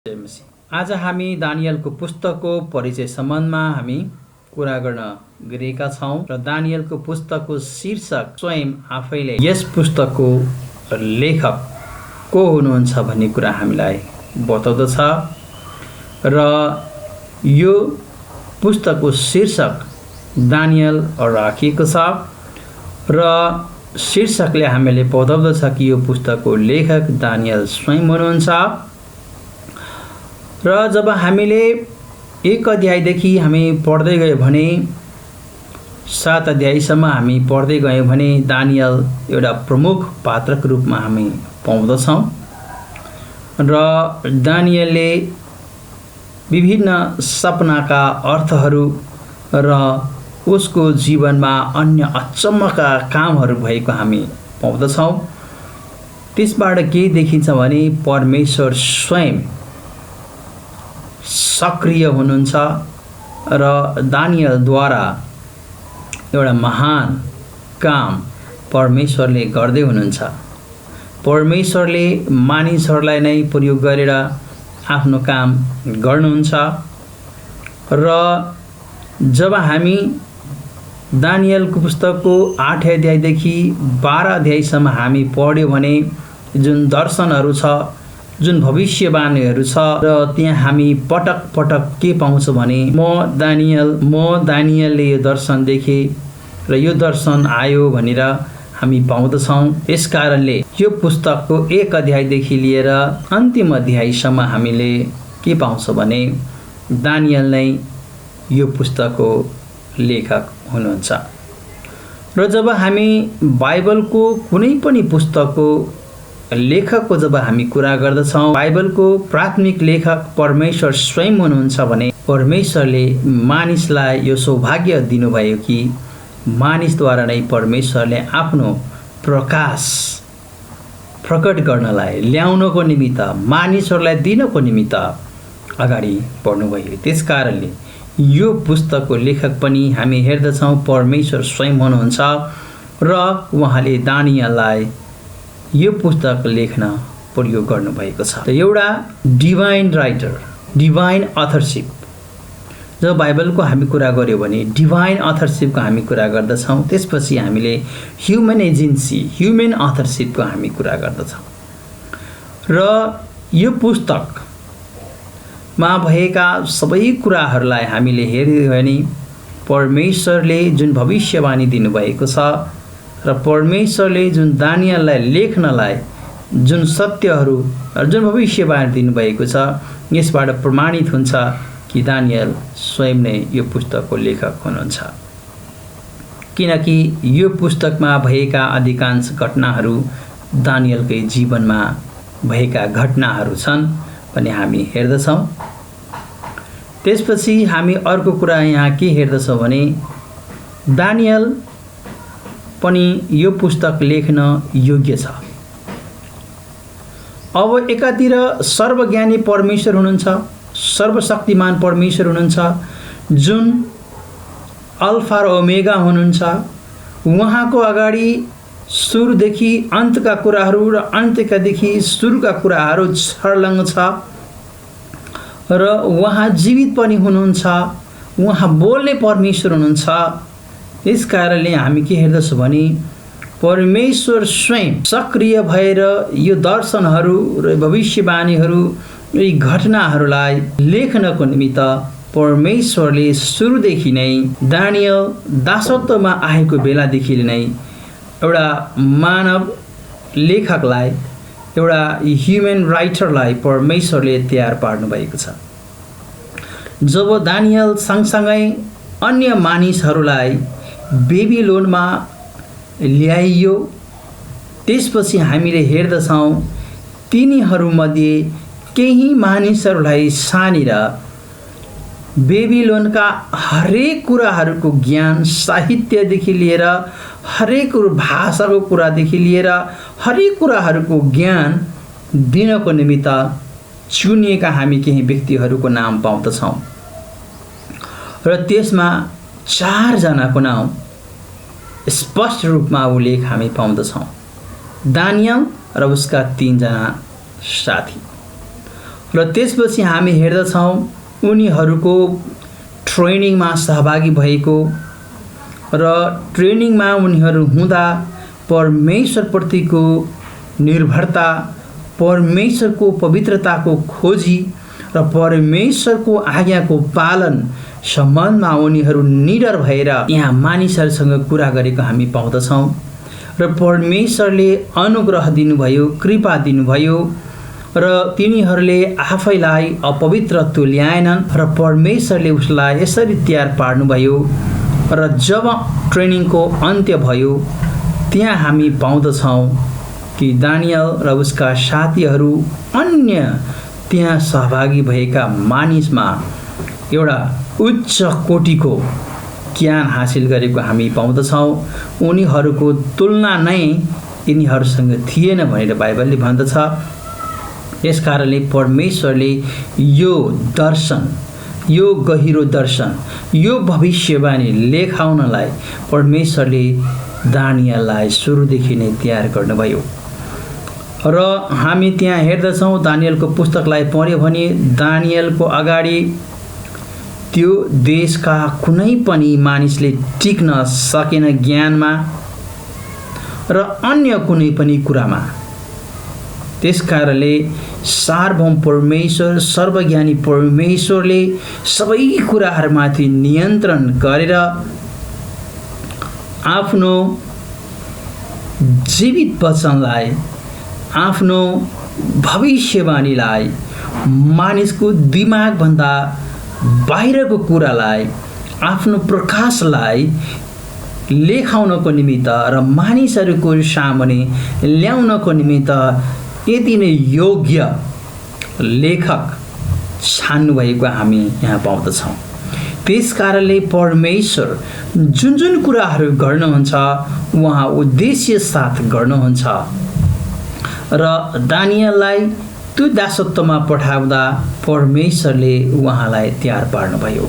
आज हामी दानियलको पुस्तकको परिचय सम्बन्धमा हामी कुरा गर्न गएका छौं र दानियलको पुस्तकको शीर्षक स्वयं आफैले यस पुस्तकको लेखक को हुनुहुन्छ भन्ने कुरा हामीलाई बताउँदछ र यो पुस्तकको शीर्षक दानियल राखिएको छ र शीर्षकले हामीले बताउँदछ कि यो पुस्तकको लेखक दानियल स्वयं हुनुहुन्छ र जब हामीले एक अध्यायदेखि हामी पढ्दै गयौं भने 7 अध्यायसम्म हामी पढ्दै गयौं भने दानियल एउटा प्रमुख पात्रको रूपमा हामी पाउँदछौं र दानियलले विभिन्न सपनाका अर्थहरू र उसको जीवनमा अन्य अचम्मका कामहरू भएको हामी पाउँदछौं। त्यसबाट के देखिन्छ भने परमेश्वर स्वयं सक्रिय हुनुहुन्छ र दानियलद्वारा एउटा महान काम परमेश्वरले गर्दै हुनुहुन्छ। परमेश्वरले मानिसहरूलाई नै प्रयोग गरेर आफ्नो काम गर्नुहुन्छ र जब हामी दानियलको पुस्तकको 8 अध्यायदेखि 12 अध्यायसम्म हामी पढ्यौं भने जुन दर्शनहरू छ, जुन भविष्यवाणीहरू छ र त्यहाँ हामी पटक पटक के पाउँछौं भने म दानियलले यो दर्शन देखे र यो दर्शन आयो भनेर हामी पाउँदछौं। यसकारणले यो पुस्तकको 1 अध्यायदेखि लिएर अन्तिम अध्यायसम्म हामीले के पाउँछौं भने दानियल नै यो पुस्तकको लेखक हुनुहुन्छ। र जब हामी बाइबलको कुनै पनि पुस्तकको लेखकको जब हामी कुरा गर्दछौं, बाइबलको प्राथमिक लेखक परमेश्वर स्वयं हुनुहुन्छ भने परमेश्वरले मानिसलाई यो सौभाग्य दिनुभयो कि मानिसद्वारा नै परमेश्वरले आफ्नो प्रकाश प्रकट गर्नलाई ल्याउनको निमित्त मानिसहरूलाई दिनको निमित्त अगाडि बढ्नुभयो। त्यसकारणले यो पुस्तकको लेखक पनि हामी हेर्दछौं परमेश्वर स्वयं हुनुहुन्छ र उहाँले दानियललाई यो पुस्तक लेख्न प्रयोग गर्नुभएको छ। एउटा डिभाइन राइटर, डिभाइन अथरशिप, जब बाइबलको हामी कुरा गर्यौं भने डिभाइन अथरशिपको हामी कुरा गर्दछौं, त्यसपछि हामीले ह्युमन एजेन्सी, ह्युमन अथरशिपको हामी कुरा गर्दछौं र यो पुस्तकमा भएका सबै कुराहरूलाई हामीले हेर्यौं भने परमेश्वरले जुन भविष्यवाणी दिनुभएको छ र परमेश्वरले जुन दानियललाई लेख्नलाई जुन सत्यहरू र जुन भविष्यवाणी दिनुभएको छ, यसबाट प्रमाणित हुन्छ कि दानियल स्वयं नै यो पुस्तकको लेखक हुनुहुन्छ। किनकि यो पुस्तकमा भएका अधिकांश घटनाहरू दानियलकै जीवनमा भएका घटनाहरू छन् भन्ने हामी हेर्दछौं। त्यसपछि हामी अर्को कुरा यहाँ के हेर्दछौं भने दानियल पनि यो पुस्तक लेख्न योग्य छ। अब एकातिर सर्वज्ञानी परमेश्वर हुनुहुन्छ, सर्वशक्तिमान परमेश्वर हुनुहुन्छ, जुन अल्फा र ओमेगा हुनुहुन्छ। उहाँको अगाडि सुरुदेखि अन्तका कुराहरू र अन्त्यकादेखि सुरुका कुराहरू छर्लङ्ग छ र उहाँ जीवित पनि हुनुहुन्छ, उहाँ बोल्ने परमेश्वर हुनुहुन्छ। यस कारणले हामी के हेर्दछौं भने परमेश्वर स्वयं सक्रिय भएर यो दर्शनहरू र भविष्यवाणीहरू, यी घटनाहरूलाई लेख्नको निमित्त परमेश्वरले सुरुदेखि नै दानियल दासत्वमा आएको बेलादेखि नै एउटा मानव लेखकलाई, एउटा ह्युमन राइटरलाई परमेश्वरले तयार पार्नु भएको छ। जब दानियल सँगसँगै अन्य मानिसहरूलाई बेबिलोनमा ल्याइयो, त्यसपछि हामीले हेर्दछौं तिनीहरूमध्ये केही मानिसहरूलाई सानेर बेबिलोनका हरेक कुराहरूको ज्ञान, साहित्यदेखि लिएर हरेक भाषाको कुरादेखि लिएर हरेक कुराहरूको ज्ञान दिनको निमित्त चुनिएका हामी केही व्यक्तिहरूको नाम पाउँदछौं र त्यसमा 4 जनाको नाम स्पष्ट रूपमा उल्लेख हामी पाउँदछौं, दानियल र उसका 3 जना साथी। र त्यसपछि हामी हेर्दछौँ उनीहरूको ट्रेनिङमा सहभागी भएको र ट्रेनिङमा उनीहरू हुँदा परमेश्वरप्रतिको निर्भरता, परमेश्वरको पवित्रताको खोजी र परमेश्वरको आज्ञाको पालन सम्बन्धमा उनीहरू निडर भएर यहाँ मानिसहरूसँग कुरा गरेको हामी पाउँदछौँ। र परमेश्वरले अनुग्रह दिनुभयो, कृपा दिनुभयो र तिनीहरूले आफैलाई अपवित्र तुल्याएनन् र परमेश्वरले उसलाई यसरी तयार पार्नुभयो। र जब ट्रेनिङको अन्त्य भयो त्यहाँ हामी पाउँदछौँ कि दानियल र उसका साथीहरू अन्य त्यहाँ सहभागी भएका मानिसमा एउटा उच्च कोटिको ज्ञान हासिल गरेको हामी पाउँदछौँ। उनीहरूको तुलना नै यिनीहरूसँग थिएन भनेर बाइबलले भन्दछ। यसकारणले परमेश्वरले यो दर्शन, यो गहिरो दर्शन, यो भविष्यवाणी लेखाउनलाई परमेश्वरले दानियललाई सुरुदेखि नै तयार गर्नुभयो। र हामी त्यहाँ हेर्दछौँ दानियलको पुस्तकलाई पढ्यो भने दानियलको अगाडि त्यो देशका कुनै पनि मानिसले टिक्न सकेन ज्ञानमा र अन्य कुनै पनि कुरामा। त्यसकारणले सार्वभौम परमेश्वर, सर्वज्ञानी परमेश्वरले सबै कुराहरूमाथि नियन्त्रण गरेर आफ्नो जीवित वचनलाई, आफ्नो भविष्यवाणीलाई, मानिसको दिमागभन्दा बाहिरको कुरालाई, आफ्नो प्रकाशलाई लेखाउनको निमित्त र मानिसहरूको सामने ल्याउनको निमित्त यति नै योग्य लेखक छान्नुभएको हामी यहाँ पाउँदछौँ। त्यसकारणले परमेश्वर जुन जुन कुराहरू गर्नुहुन्छ उहाँ उद्देश्य साथ गर्नुहुन्छ र दानियललाई त्यो दासत्वमा पठाउँदा परमेश्वरले उहाँलाई तयार पार्नुभयो।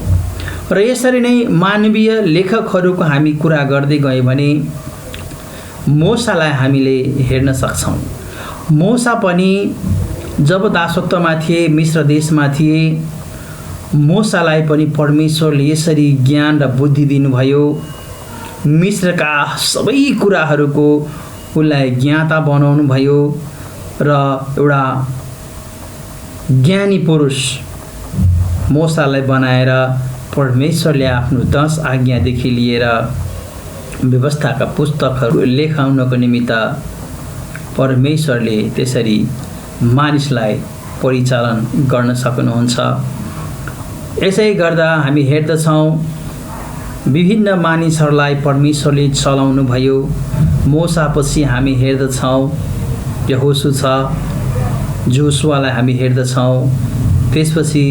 र यसरी नै मानवीय लेखकहरूको हामी कुरा गर्दै गयौँ भने मोसालाई हामीले हेर्न सक्छौँ। मोसा पनि जब दासत्वमा थिए, मिस्र देशमा थिए, मोसालाई पनि परमेश्वरले यसरी ज्ञान र बुद्धि दिनुभयो। मिस्रका सबै कुराहरूको उसलाई ज्ञाता बनाउनु भयो र एउटा ज्ञानी पुरुष मोसालाई बनाएर परमेश्वरले आफ्नो 10 आज्ञादेखि लिएर व्यवस्थाका पुस्तकहरू लेखाउनको निमित्त परमेश्वरले त्यसरी मानिसलाई परिचालन गर्न सक्नुहुन्छ। यसै गर्दा हामी हेर्दछौँ विभिन्न मानिसहरूलाई परमेश्वरले चलाउनु भयो। मोसापछि हामी हेर्दछौँ यहोशू छ, जोसुवालाई हामी हेर्दछौँ, त्यसपछि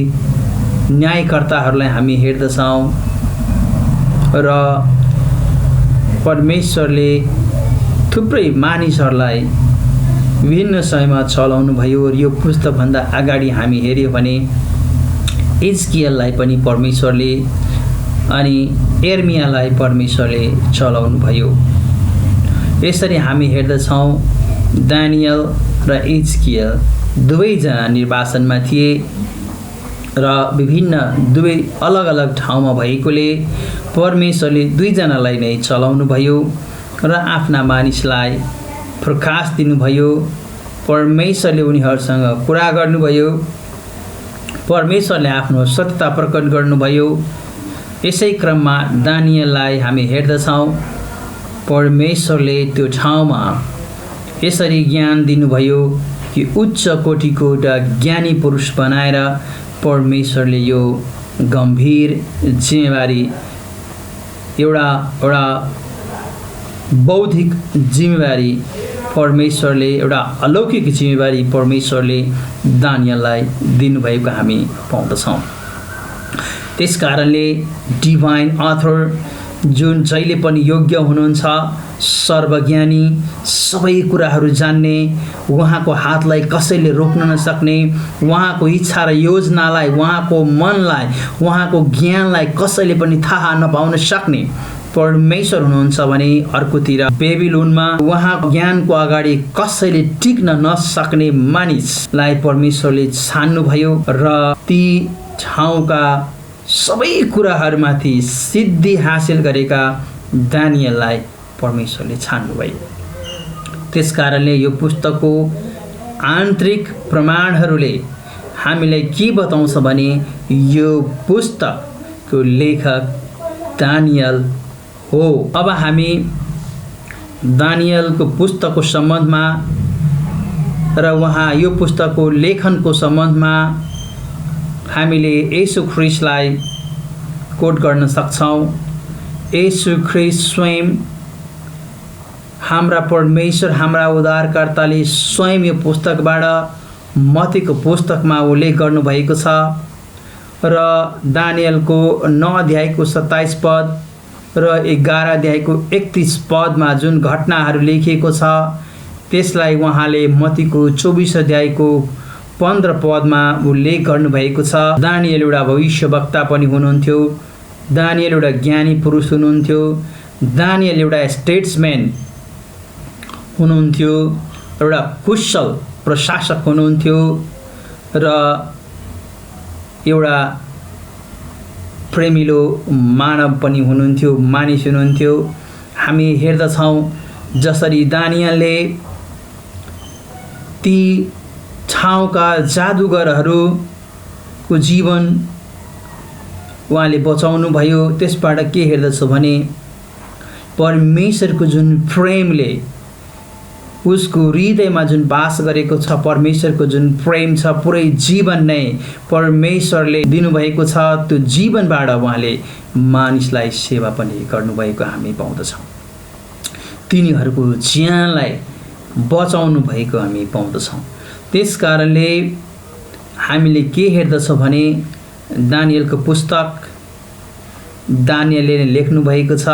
न्यायकर्ताहरूलाई हामी हेर्दछौँ र परमेश्वरले थुप्रै मानिसहरूलाई विभिन्न समयमा चलाउनु भयो। यो पुस्तकभन्दा अगाडि हामी हेऱ्यौँ भने हिजकियललाई पनि परमेश्वरले अनि एर्मियालाई परमेश्वरले चलाउनु भयो। यसरी हामी हेर्दछौँ दानियल र हिजकियल दुवैजना निर्वासनमा थिए र विभिन्न दुवै अलग अलग ठाउँमा भएकोले परमेश्वरले दुईजनालाई नै चलाउनु भयो र आफ्ना मानिसलाई प्रकाश दिनुभयो। परमेश्वरले उनीहरूसँग कुरा गर्नुभयो, परमेश्वरले आफ्नो सत्यता प्रकट गर्नुभयो। यसै क्रममा दानियललाई हामी हेर्दछौँ परमेश्वरले त्यो ठाउँमा यसरी ज्ञान दिनुभयो कि उच्च कोटिको एउटा ज्ञानी पुरुष बनाएर परमेश्वरले यो गम्भीर जिम्मेवारी, एउटा बौद्धिक जिम्मेवारी परमेश्वरले, एउटा अलौकिक जिम्मेवारी परमेश्वरले दानियललाई दिनुभएको हामी पाउँदछौँ। त्यसकारणले डिभाइन अथर जुन जहिले पनि योग्य हुनुहुन्छ, सर्वज्ञानी, सबै कुराहरू जान्ने, उहाँको हातलाई कसैले रोक्न नसक्ने, उहाँको इच्छा र योजनालाई, उहाँको मनलाई, उहाँको ज्ञानलाई कसैले पनि थाहा नपाउन सक्ने परमेश्वर हुनुहुन्छ भने अर्कोतिर बेबिलोनमा उहाँको ज्ञानको अगाडि कसैले टिक्न नसक्ने मानिसलाई परमेश्वरले छान्नुभयो र ती ठाउँका सबै कुराहरूमाथि सिद्धि हासिल गरेका दानियललाई परमेश्वरले छान्नुभयो। त्यसकारणले यो पुस्तकको आन्तरिक प्रमाणहरूले हामीलाई के बताउँछ भने यो पुस्तकको लेखक दानियल हो। अब हामी दानियलको पुस्तकको सम्बन्धमा र उहाँ यो पुस्तकको लेखनको सम्बन्धमा हामीले येशू ख्रीष्टलाई कोट गर्न सक्छौँ। येशू ख्रीष्ट स्वयं हाम्रा परमेश्वर हाम्रा उद्धारकर्ताले स्वयं यो पुस्तकबाट मत्तीको पुस्तकमा उल्लेख गर्नुभएको छ र दानियलको 9 अध्यायको 27 पद र 11 अध्यायको 31 पदमा जुन घटनाहरू लेखिएको छ त्यसलाई उहाँले मत्तीको 24 अध्यायको 15 पदमा उल्लेख गर्नुभएको छ। दानियल एउटा भविष्यवक्ता पनि हुनुहुन्थ्यो, दानियल एउटा ज्ञानी पुरुष हुनुहुन्थ्यो, दानियल एउटा स्टेट्सम्यान हुनुहुन्थ्यो, एउटा कुशल प्रशासक हुनुहुन्थ्यो र एउटा प्रेमिलो मानव पनि हुनुहुन्थ्यो, मानिस हुनुहुन्थ्यो। हामी हेर्दछौँ जसरी दानियलले ती ठाउँका जादुगरहरूको जीवन उहाँले बचाउनु भयो। त्यसबाट के हेर्दछौँ भने परमेश्वरको जुन प्रेमले उसको हृदयमा जुन बास गरेको छ, परमेश्वरको जुन प्रेम छ, पुरै जीवन नै परमेश्वरले दिनुभएको छ। त्यो जीवनबाट उहाँले मानिसलाई सेवा पनि गर्नुभएको हामी पाउँदछौँ। तिनीहरूको ज्यानलाई बचाउनु भएको हामी पाउँदछौँ। त्यसकारणले हामीले के हेर्दछौँ भने दानियलको पुस्तक दानियलले लेख्नु भएको छ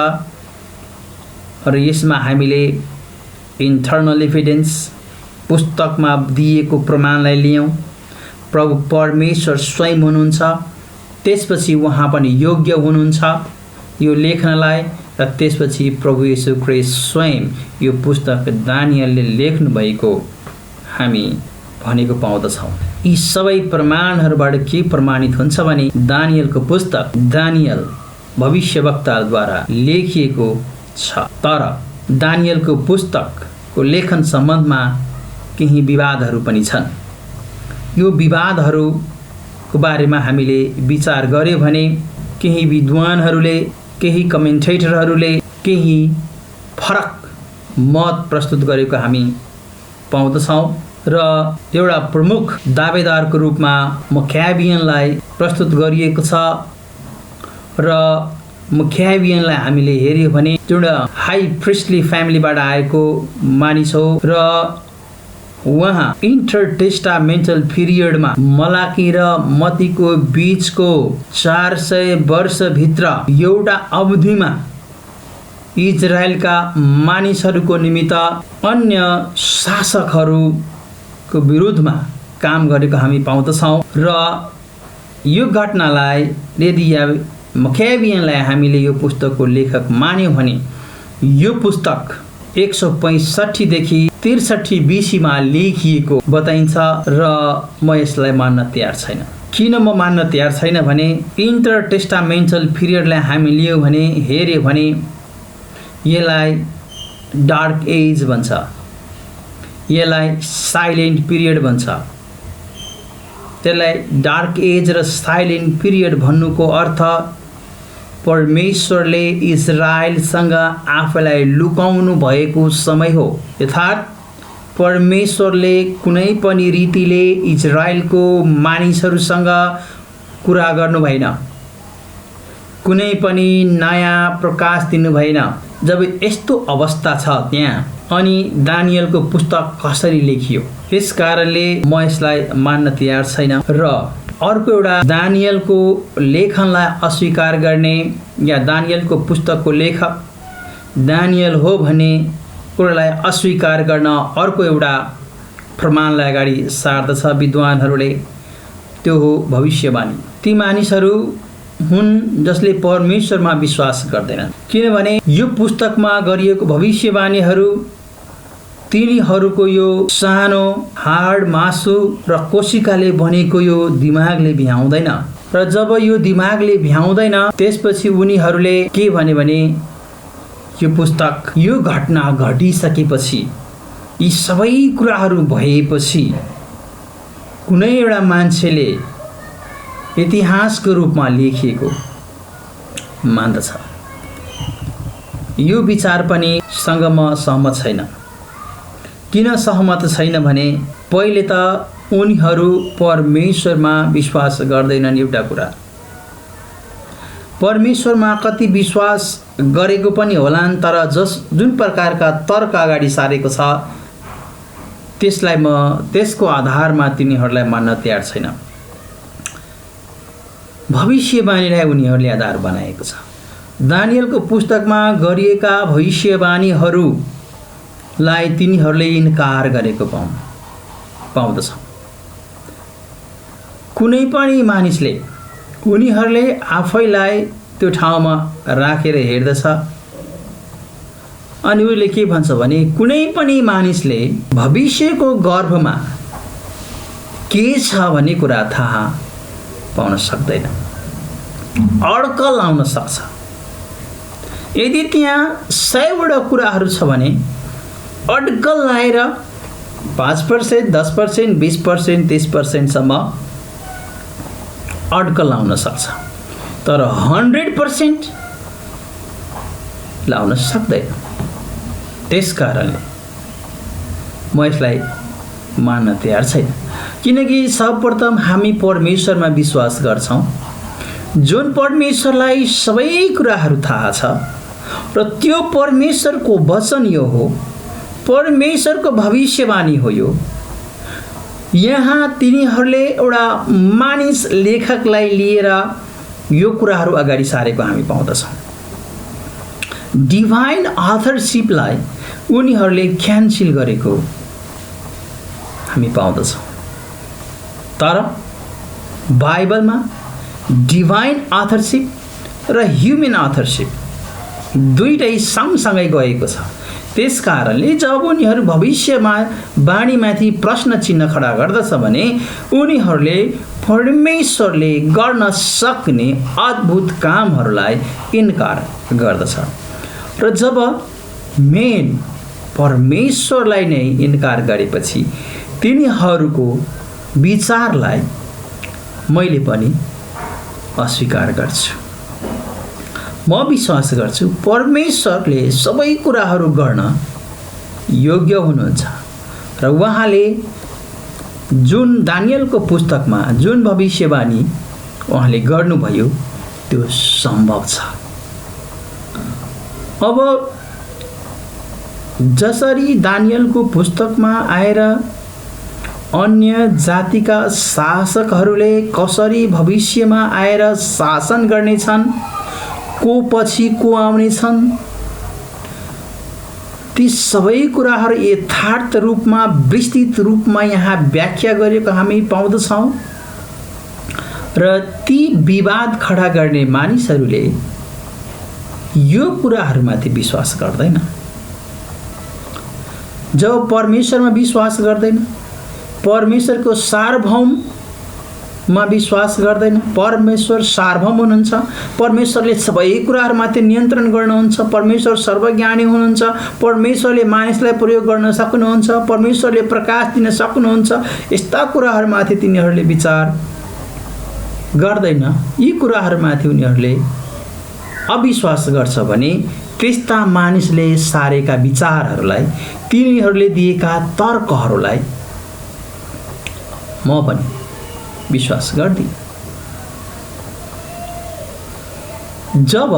र यसमा हामीले इन्टर्नल एभिडेन्स पुस्तकमा दिएको प्रमाणलाई लियौँ। प्रभु परमेश्वर स्वयं हुनुहुन्छ, त्यसपछि उहाँ पनि योग्य हुनुहुन्छ यो लेख्नलाई र त्यसपछि प्रभु येशू ख्रीष्ट स्वयं यो पुस्तक दानियलले लेख्नु भएको हामी भनेको पाउँदछौँ। यी सबै प्रमाणहरूबाट के प्रमाणित हुन्छ भने दानियलको पुस्तक दानियल भविष्यवक्ताद्वारा लेखिएको छ। तर दानियलको पुस्तकको लेखन सम्बन्धमा केही विवादहरू पनि छन्। यो विवादहरूको बारेमा हामीले विचार गर्यो भने केही विद्वानहरूले, केही कमेन्टेटरहरूले केही फरक मत प्रस्तुत गरेको हामी पाउँदछौँ र एउटा प्रमुख दावेदारको रूपमा मक्याबियनलाई प्रस्तुत गरिएको छ र मक्याबियनलाई हामीले हेर्यो भने एउटा हाई प्रिस्टली फ्यामिलीबाट आएको मानिस हो र उहाँ इन्टरटेस्टामेन्टल पिरियडमा मलाकी र मत्तीको बीचको 400 वर्षभित्र एउटा अवधिमा इजरायलका मानिसहरूको निमित्त अन्य शासकहरूको विरुद्धमा काम गरेको हामी पाउँदछौँ र यो घटनालाई यदि मक्याबियनलाई हामीले यो पुस्तकको लेखक मान्यौँ भने यो पुस्तक 165 देखि 63 बीसीमा लेखिएको बताइन्छ र म यसलाई मान्न तयार छैन। किन म मान्न तयार छैन भने इन्टरटेस्टामेन्टल पिरियडलाई हामी लियौँ भने हेर्यो भने यसलाई डार्क एज भन्छ, यसलाई साइलेन्ट पिरियड भन्छ। त्यसलाई डार्क एज र साइलेन्ट पिरियड भन्नुको अर्थ परमेश्वरले इजरायलसँग आफूलाई लुकाउनु भएको समय हो। अर्थात् परमेश्वरले कुनै पनि रीतिले इजरायलको मानिसहरूसँग कुरा गर्नु भएन, कुनै पनि नयाँ प्रकाश दिनु भएन। जब यस्तो अवस्था छ त्यहाँ अनि दानियलको पुस्तक कसरी लेखियो, त्यस कारणले म यसलाई मान्न तयार छैन। र अर्को एउटा दानियलको लेखनलाई अस्वीकार गर्ने या दानियलको पुस्तकको लेखक दानियल हो भन्ने कुरालाई अस्वीकार गर्न अर्को एउटा प्रमाणलाई अगाडि सार्दछ विद्वानहरूले, त्यो हो भविष्यवाणी। ती मानिसहरू हुन् जसले परमेश्वरमा विश्वास गर्दैनन्, किनभने यो पुस्तकमा गरिएको भविष्यवाणीहरू तिनीहरूको यो सानो हाड मासु र कोशिकाले बनेको यो दिमागले भ्याउँदैन। र जब यो दिमागले भ्याउँदैन त्यसपछि उनीहरूले के भने यो पुस्तक यो घटना घटिसकेपछि, यी सबै कुराहरू भएपछि कुनै एउटा मान्छेले इतिहासको रूपमा लेखिएको मान्दछ। यो विचार पनि सँग म सहमत छैन। किन सहमत छैन भने पहिले त उनीहरू परमेश्वरमा विश्वास गर्दैनन्। एउटा कुरा, परमेश्वरमा कति विश्वास गरेको पनि होलान्, तर जुन प्रकारका तर्क अगाडि सारेको छ त्यसलाई त्यसको आधारमा तिनीहरूलाई मान्न तयार छैन। भविष्यवाणीलाई उनीहरूले आधार बनाएको छ। दानियलको पुस्तकमा गरिएका भविष्यवाणीहरूलाई तिनीहरूले इन्कार गरेको पाउँदछ। कुनै पनि मानिसले उनीहरूले आफैलाई त्यो ठाउँमा राखेर हेर्दछ अनि उसले के भन्छ भने कुनै पनि मानिसले भविष्यको गर्भमा के छ भन्ने कुरा थाहा पाउन सक्दैन, अड्कल आउन सक्छ। यदि त्यहाँ 100वटा कुराहरू छ भने अड्कल लाएर 5%, 10%, 20%, 30% सम्म अड्कल लाउन सक्छ, तर 100% लाउन सक्दैन। त्यसकारणले म यसलाई मान्न तयार छैन, किनकि सर्वप्रथम हामी परमेश्वरमा विश्वास गर्छौँ, जुन परमेश्वरलाई सबै कुराहरू थाहा छ र त्यो परमेश्वरको वचन यो हो, परमेश्वरको भविष्यवाणी हो यो। यहाँ तिनीहरूले एउटा मानिस लेखकलाई लिएर यो कुराहरू अगाडि सारेको हामी पाउँदछौँ। डिभाइन अथरसिपलाई उनीहरूले क्यान्सल गरेको हामी पाउँदछौँ। तर बाइबलमा डिभाइन अथरसिप र ह्युमन अथरसिप दुईटै सँगसँगै गएको छ। त्यसकारणले जब उनीहरू भविष्यमा वाणीमाथि प्रश्न चिन्ह खडा गर्दछ भने उनीहरूले परमेश्वरले गर्न सक्ने अद्भुत कामहरूलाई इन्कार गर्दछ। र जब मेन परमेश्वरलाई नै इन्कार गरेपछि तिनीहरूको विचारलाई मैले पनि अस्वीकार गर्छु। म विश्वास गर्छु परमेश्वरले सबै कुराहरू गर्न योग्य हुनुहुन्छ र उहाँले जुन दानियलको पुस्तकमा जुन भविष्यवाणी उहाँले गर्नुभयो त्यो सम्भव छ। अब जसरी दानियलको पुस्तकमा आएर अन्य जातिका शासकहरूले कसरी भविष्यमा आएर शासन गर्नेछन्, को पछि को आउनेछन्, ती सबै कुराहरू यथार्थ रूपमा विस्तृत रूपमा यहाँ व्याख्या गरेको हामी पाउँदछौँ। र ती विवाद खडा गर्ने मानिसहरूले यो कुराहरूमाथि विश्वास गर्दैन। जब परमेश्वरमा विश्वास गर्दैन, परमेश्वरको सार्वभौममा विश्वास गर्दैन, परमेश्वर सार्वभौम हुनुहुन्छ, परमेश्वरले सबै कुराहरूमाथि नियन्त्रण गर्नुहुन्छ, परमेश्वर सर्वज्ञानी हुनुहुन्छ, परमेश्वरले मानिसलाई प्रयोग गर्न सक्नुहुन्छ, परमेश्वरले प्रकाश दिन सक्नुहुन्छ, यस्ता कुराहरूमाथि तिनीहरूले विचार गर्दैन, यी कुराहरूमाथि उनीहरूले अविश्वास गर्छ भने त्यस्ता मानिसले सारेका विचारहरूलाई, तिनीहरूले दिएका तर्कहरूलाई म पनि विश्वास गर्दिनँ। जब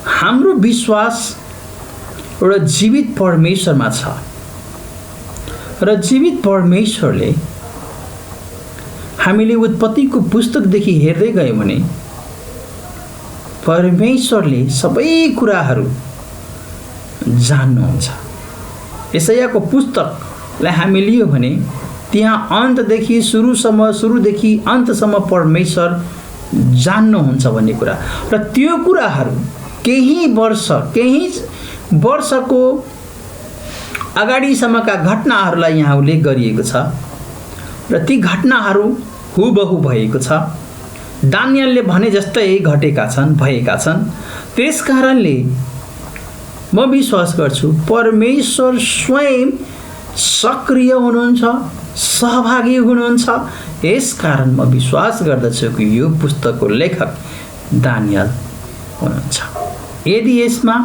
हाम्रो विश्वास एउटा जीवित परमेश्वरमा छ र जीवित परमेश्वरले हामीले उत्पत्तिको पुस्तकदेखि हेर्दै गयौँ भने परमेश्वरले सबै कुराहरू जान्नुहुन्छ। यशायाको पुस्तकलाई हामी लियो भने त्यहाँ अन्तदेखि सुरुदेखि अन्तसम्म परमेश्वर जान्नुहुन्छ भन्ने कुरा र त्यो कुराहरू केही वर्षको अगाडिसम्मका घटनाहरूलाई यहाँ उल्लेख गरिएको छ र ती घटनाहरू हुबहु भएको छ। दानियलले भने जस्तै भएका छन्। त्यसकारणले म विश्वास गर्छु परमेश्वर स्वयं सक्रिय हुनुहुन्छ, सहभागी हुनुहुन्छ। यसकारण म विश्वास गर्दछु कि यो पुस्तकको लेखक दानियल हुनुहुन्छ। यदि यसमा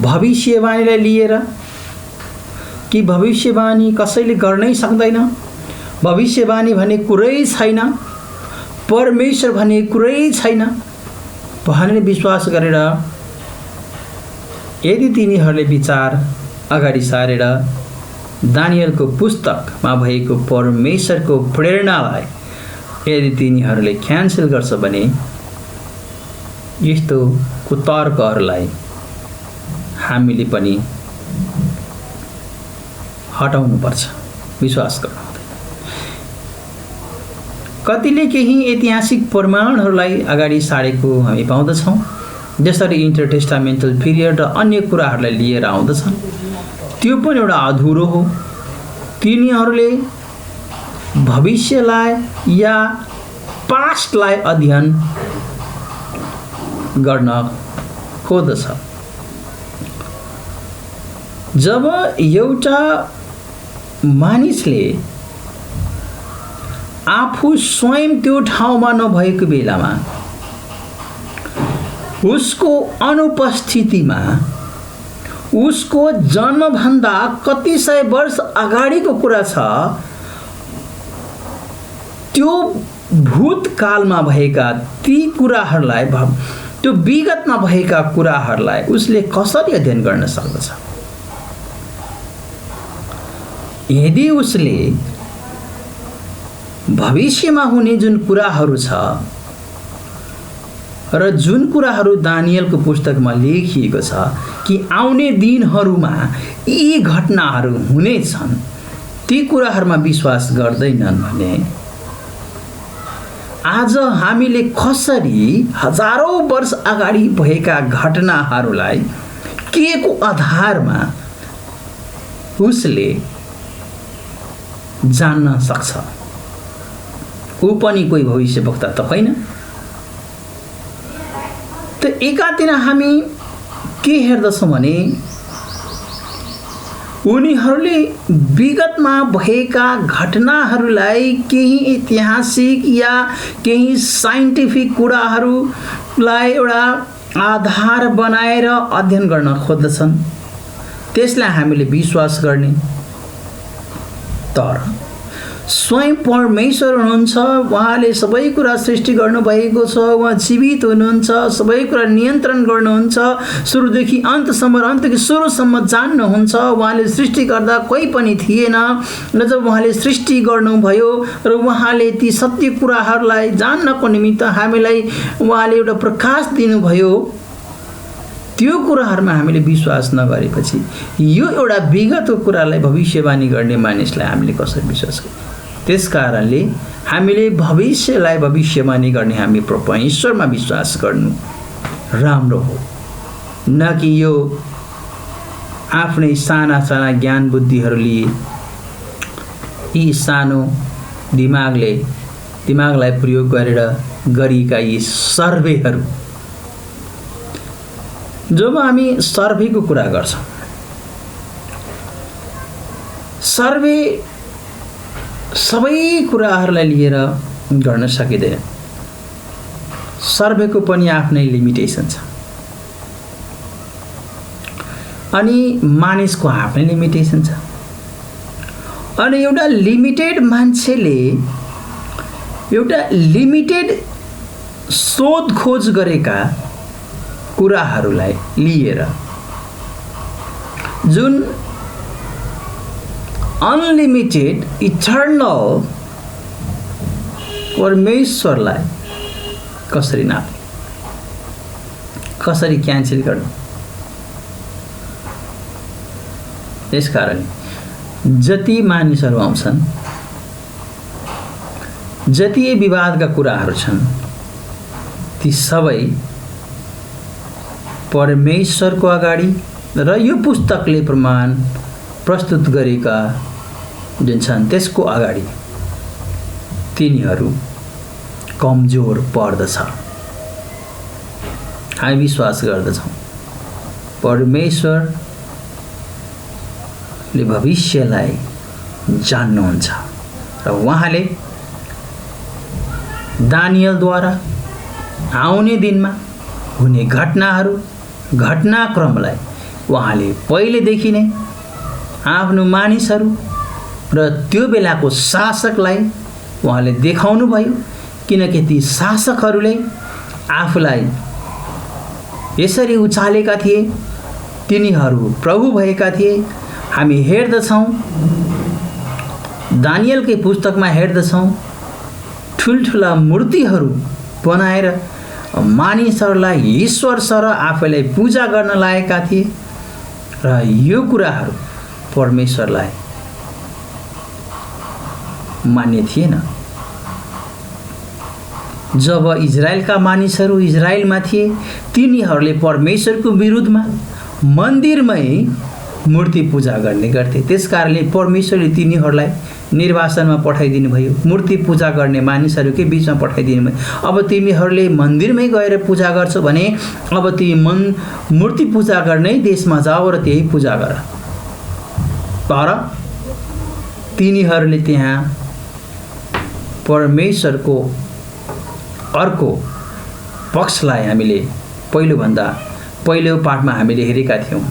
भविष्यवाणीलाई लिएर कि भविष्यवाणी कसैले गर्नै सक्दैन, भविष्यवाणी भन्ने कुरै छैन, परमेश्वर भन्ने कुरै छैन भनेर विश्वास गरेर यदि तिनीहरूले विचार अगाडि सारेर दानियलको पुस्तकमा भएको परमेश्वरको प्रेरणालाई यदि तिनीहरूले क्यान्सल गर्छ भने यस्तो कुतर्कहरूलाई हामीले पनि हटाउनुपर्छ, विश्वास गर्नु हुँदैन। कतिले केही ऐतिहासिक प्रमाणहरूलाई अगाडि सारेको हामी पाउँदछौँ, जसरी इन्टरटेस्टामेन्टल पिरियड र अन्य कुराहरूलाई लिएर आउँदछन्। त्यो पनि एउटा अधुरो हो। तिनीहरूले भविष्यलाई या पास्टलाई अध्ययन गर्न खोज्दछ। जब एउटा मानिसले आफू स्वयं त्यो ठाउँमा नभएको बेलामा उसको अनुपस्थितिमा उसको जन्मभन्दा कति सय वर्ष अगाडिको कुरा छ, त्यो भूतकालमा भएका ती कुराहरूलाई, त्यो विगतमा भएका कुराहरूलाई उसले कसरी अध्ययन गर्न सक्दछ? यदि उसले भविष्यमा हुने जुन कुराहरू छ र जुन कुराहरू दानियलको पुस्तकमा लेखिएको छ कि आउने दिनहरूमा यी घटनाहरू हुनेछन्, ती कुराहरूमा विश्वास गर्दैनन् भने आज हामीले कसरी हजारौं वर्ष अगाडि भएका घटनाहरूलाई के को आधारमा उसले जान्न सक्छ? ऊ पनि कोही भविष्यवक्ता त होइन। त एकातिर हामी के हेर्दछौँ भने उनीहरूले विगतमा भएका घटनाहरूलाई केही ऐतिहासिक या केही साइन्टिफिक कुराहरूलाई एउटा आधार बनाएर अध्ययन गर्न खोज्दछन्, त्यसलाई हामीले विश्वास गर्ने। तर स्वयं परमेश्वर हुनुहुन्छ, उहाँले सबै कुरा सृष्टि गर्नुभएको छ, उहाँ जीवित हुनुहुन्छ, सबै कुरा नियन्त्रण गर्नुहुन्छ, सुरुदेखि अन्तसम्म र अन्तदेखि सुरुसम्म जान्नुहुन्छ। उहाँले सृष्टि गर्दा कोही पनि थिएन र जब उहाँले सृष्टि गर्नुभयो र उहाँले ती सत्य कुराहरूलाई जान्नको निमित्त हामीलाई उहाँले एउटा प्रकाश दिनुभयो, त्यो कुराहरूमा हामीले विश्वास नगरेपछि यो एउटा विगतको कुरालाई भविष्यवाणी गर्ने मानिसलाई हामीले कसरी विश्वास गर्छौँ? त्यसकारणले हामीले भविष्यलाई भविष्यवाणी गर्ने हामी परमेश्वरमा विश्वास गर्नु राम्रो हो, न कि यो आफ्नै साना साना ज्ञान बुद्धिहरूले यी सानो दिमागलाई प्रयोग गरेर गरिएका यी सर्वेहरू। जब हामी सर्वेको कुरा गर्छौँ, सर्वे सबै कुराहरूलाई लिएर गर्न सकिँदैन। सर्वेको पनि आफ्नै लिमिटेसन छ अनि मानिसको आफ्नै लिमिटेसन छ। अनि एउटा लिमिटेड मान्छेले एउटा लिमिटेड शोध खोज गरेका कुराहरूलाई लिएर जुन अनलिमिटेड इटर्नल परमेश्वरलाई कसरी नाप्ने, कसरी क्यान्सल गर्ने? त्यसकारण जति मानिसहरू आउँछन् जति विवादका कुराहरू छन् ती सबै परमेश्वरको अगाडि र यो पुस्तकले प्रस्तुत गरेका जुन छन् त्यसको अगाडि तिनीहरू कमजोर पर्दछ। हामी विश्वास गर्दछौँ परमेश्वरले भविष्यलाई जान्नुहुन्छ र उहाँले दानियलद्वारा आउने दिनमा हुने घटनाक्रमलाई उहाँले पहिलेदेखि नै आफ्नो मानिसहरू र त्यो बेलाको शासकलाई उहाँले देखाउनु भयो, किनकि ती शासकहरूले आफूलाई यसरी उचालेका थिए, तिनीहरू प्रभु भएका थिए। हामी हेर्दछौँ दानियलकै पुस्तकमा हेर्दछौँ ठुल्ठुला मूर्तिहरू बनाएर मानिसहरूलाई ईश्वर सरह आफैलाई पूजा गर्न लागेका थिए र यो कुराहरू परमेश्वरलाई मान्य थिएन। जब इजरायलका मानिसहरू इजरायलमा थिए तिनीहरूले परमेश्वरको विरुद्धमा मन्दिरमै मूर्ति पूजा गर्ने गर्थे। त्यसकारणले परमेश्वरले तिनीहरूलाई निर्वासनमा पठाइदिनु भयो, मूर्ति पूजा गर्ने मानिसहरूकै बिचमा पठाइदिनु भयो। अब तिमीहरूले मन्दिरमै गएर पूजा गर्छौ भने अब तिमी मूर्ति पूजा गर्ने देशमा जाऊ र त्यही पूजा गर। तर तिनीहरूले त्यहाँ परमेश्वरको अर्को पक्षलाई हामीले पहिलो पाठमा हामीले हेरेका थियौँ,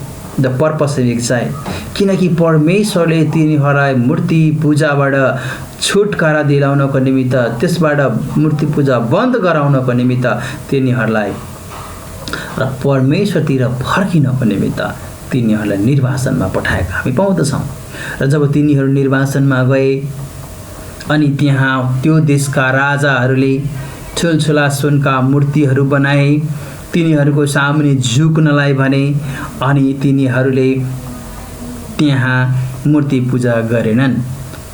द पर्पस अफ एक्जाइल। किनकि परमेश्वरले तिनीहरूलाई मूर्ति पूजाबाट छुटकारा दिलाउनको निमित्त, त्यसबाट मूर्ति पूजा बन्द गराउनको निमित्त तिनीहरूलाई र परमेश्वरतिर फर्किनको निमित्त तिनीहरूलाई निर्वासनमा पठाएका हामी पाउँदछौँ। र जब तिनीहरू निर्वासनमा गए अनि त्यहाँ त्यो देशका राजाहरूले ठुल्ठुला सुनका मूर्तिहरू बनाए, तिनीहरूको सामुने झुक्नलाई भने, अनि तिनीहरूले त्यहाँ मूर्ति पूजा गरेनन्,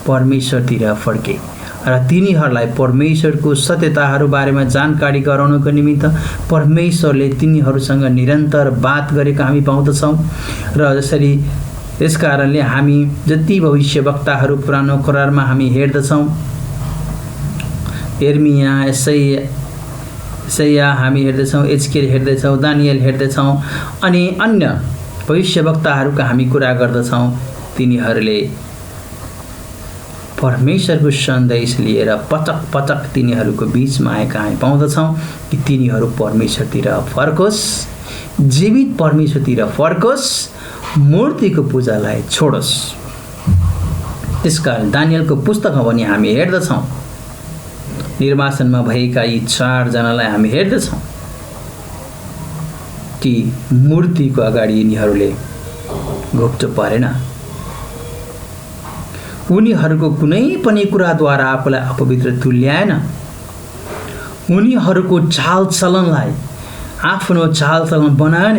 परमेश्वरतिर फर्के र तिनीहरूलाई परमेश्वरको सत्यताहरू बारेमा जानकारी गराउनको निमित्त परमेश्वरले तिनीहरूसँग निरन्तर बात गरेको हामी पाउँदछौँ। र जसरी त्यस कारणले हामी जति भविष्यवक्ताहरू पुरानो करारमा हामी हेर्दछौँ, यिर्मया, यसैया हामी हेर्दछौँ, एजकेल हेर्दछौँ, दानियल हेर्दछौँ, अनि अन्य भविष्यवक्ताहरूका हामी कुरा गर्दछौँ। तिनीहरूले परमेश्वरको सन्देश लिएर पटक पटक तिनीहरूको बिचमा आएका हामी पाउँदछौँ कि तिनीहरू परमेश्वरतिर फर्कोस्, जीवित परमेश्वरतिर फर्कोस्, मूर्तिको पूजालाई छोडोस्। त्यसकारण दानियलको पुस्तकमा पनि हामी हेर्दछौँ निर्वासनमा भएका यी 4 जनालाई हामी हेर्दछौँ कि मूर्तिको अगाडि यिनीहरूले घोप्टो परेन। उनीहरूको कुनै पनि कुराद्वारा आफूलाई अपवित्र तुल्याएन। उनीहरूको चालचलनलाई आफ्नो चालचलन बनाएन।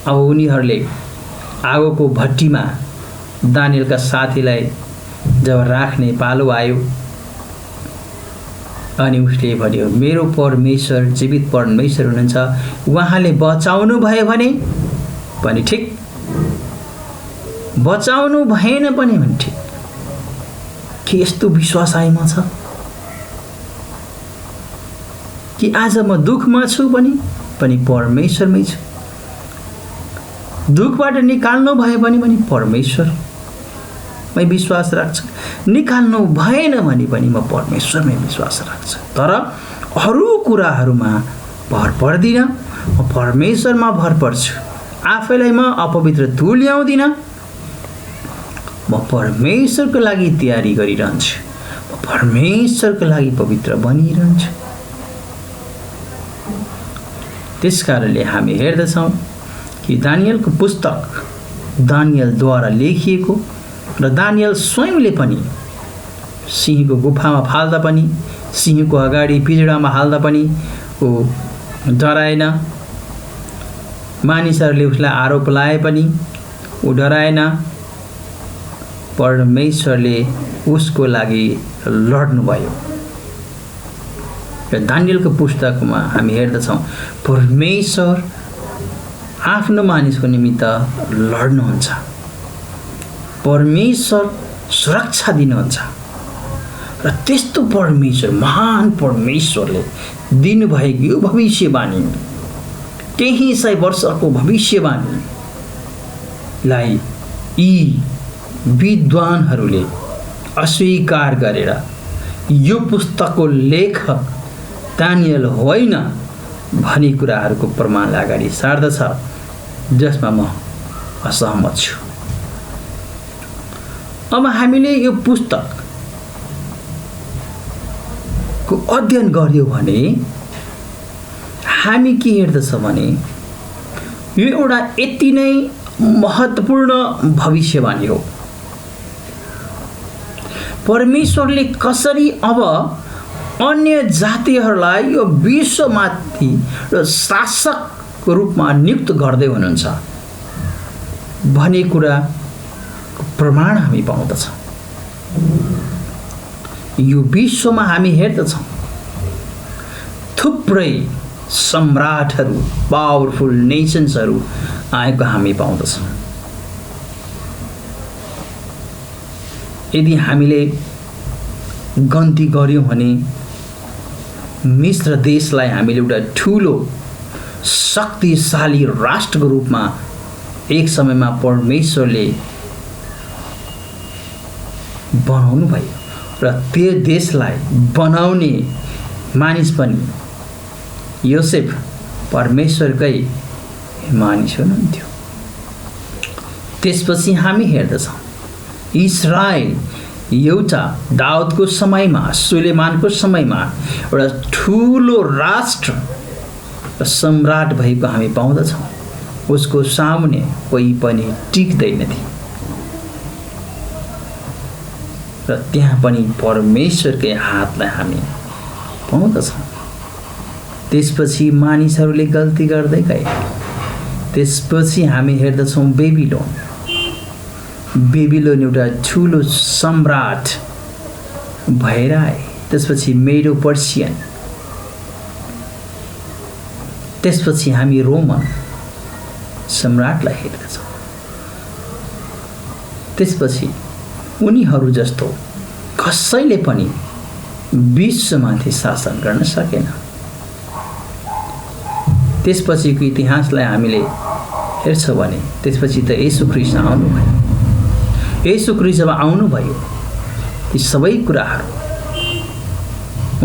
अब उनीहरूले आगोको भट्टीमा दानियलका साथीलाई जब राख्ने पालो आयो अनि उसले भन्यो, मेरो परमेश्वर जीवित परमेश्वर हुनुहुन्छ, उहाँले बचाउनु भयो भने पनि ठिक, बचाउनु भएन पनि ठिक। के यस्तो विश्वास आइमा छ कि आज म दुःखमा छु पनि परमेश्वरमै छु, दुःखबाट निकाल्नु भयो भने परमेश्वरमै विश्वास राख्छु, निकाल्नु भएन भने पनि म परमेश्वरमै विश्वास राख्छु। तर अरू कुराहरूमा भर पर्दिनँ, म परमेश्वरमा भर पर्छु। आफैलाई म अपवित्र तुल्याउँदिनँ, म परमेश्वरको लागि तयारी गरिरहन्छु, म परमेश्वरको लागि पवित्र बनिरहन्छु। त्यसकारणले हामी हेर्दछौँ कि दानियलको पुस्तक दानियलद्वारा लेखिएको र दानियल स्वयंले पनि सिंहको गुफामा फाल्दा पनि, सिंहको अगाडि पिंजडामा हाल्दा पनि ऊ डराएन। मानिसहरूले उसलाई आरोप लाए पनि ऊ डराएन। परमेश्वरले उसको लागि लड्नुभयो दानियलको पुस्तकमा हामी हेर्दछौँ परमेश्वर आफ्नो मानिसको निमित्त लड्नुहुन्छ, परमेश्वर सुरक्षा दिनुहुन्छ र त्यस्तो परमेश्वर, महान परमेश्वरले दिनुभएको यो भविष्यवाणी, केही सय वर्षको भविष्यवाणीलाई यी विद्वानहरूले अस्वीकार गरेर यो पुस्तकको लेखक दानियल होइन भन्ने कुराहरूको प्रमाण अगाडि सार्दछ, जसमा म असहमत छु। अब हामीले यो पुस्तकको अध्ययन गर्यौँ भने हामी के हेर्दछौँ भने यो एउटा यति नै महत्त्वपूर्ण भविष्यवाणी हो। परमेश्वरले कसरी अब अन्य जातिहरूलाई यो विश्वमाथि र शासकको रूपमा नियुक्त गर्दै हुनुहुन्छ भन्ने कुराको प्रमाण हामी पाउँदछौँ। यो विश्वमा हामी हेर्दछौँ थुप्रै सम्राटहरू, पावरफुल नेसन्सहरू आएको हामी पाउँदछौँ। यदि हामीले गन्ती गर्यौँ भने मिस्र देशलाई हामीले एउटा ठुलो शक्तिशाली राष्ट्रको रूपमा एक समयमा परमेश्वरले बनाउनु भयो र त्यो देशलाई बनाउने मानिस पनि योसेफ परमेश्वरकै मानिस हुनुहुन्थ्यो। त्यसपछि हामी हेर्दछौँ इस्रायल एउटा दाउदको समयमा, सुलेमानको समयमा एउटा ठुलो राष्ट्र र सम्राट भएको हामी पाउँदछौँ। उसको सामुने कोही पनि टिक्दैनथे र त्यहाँ पनि परमेश्वरकै हातलाई हामी पाउँदछौँ। त्यसपछि मानिसहरूले गल्ती गर्दै गए। त्यसपछि हामी हेर्दछौँ बेबिलोन एउटा ठुलो सम्राट भएर आए। त्यसपछि मेडो पर्सियन, त्यसपछि हामी रोमन सम्राटलाई हेर्दछौँ। त्यसपछि उनीहरू जस्तो कसैले पनि विश्वमाथि शासन गर्न सकेन। त्यसपछिको इतिहासलाई हामीले हेर्छौँ भने त्यसपछि त येशू ख्रीष्ट आउनुभयो। येशू ख्रीष्ट जब आउनुभयो ती सबै कुराहरू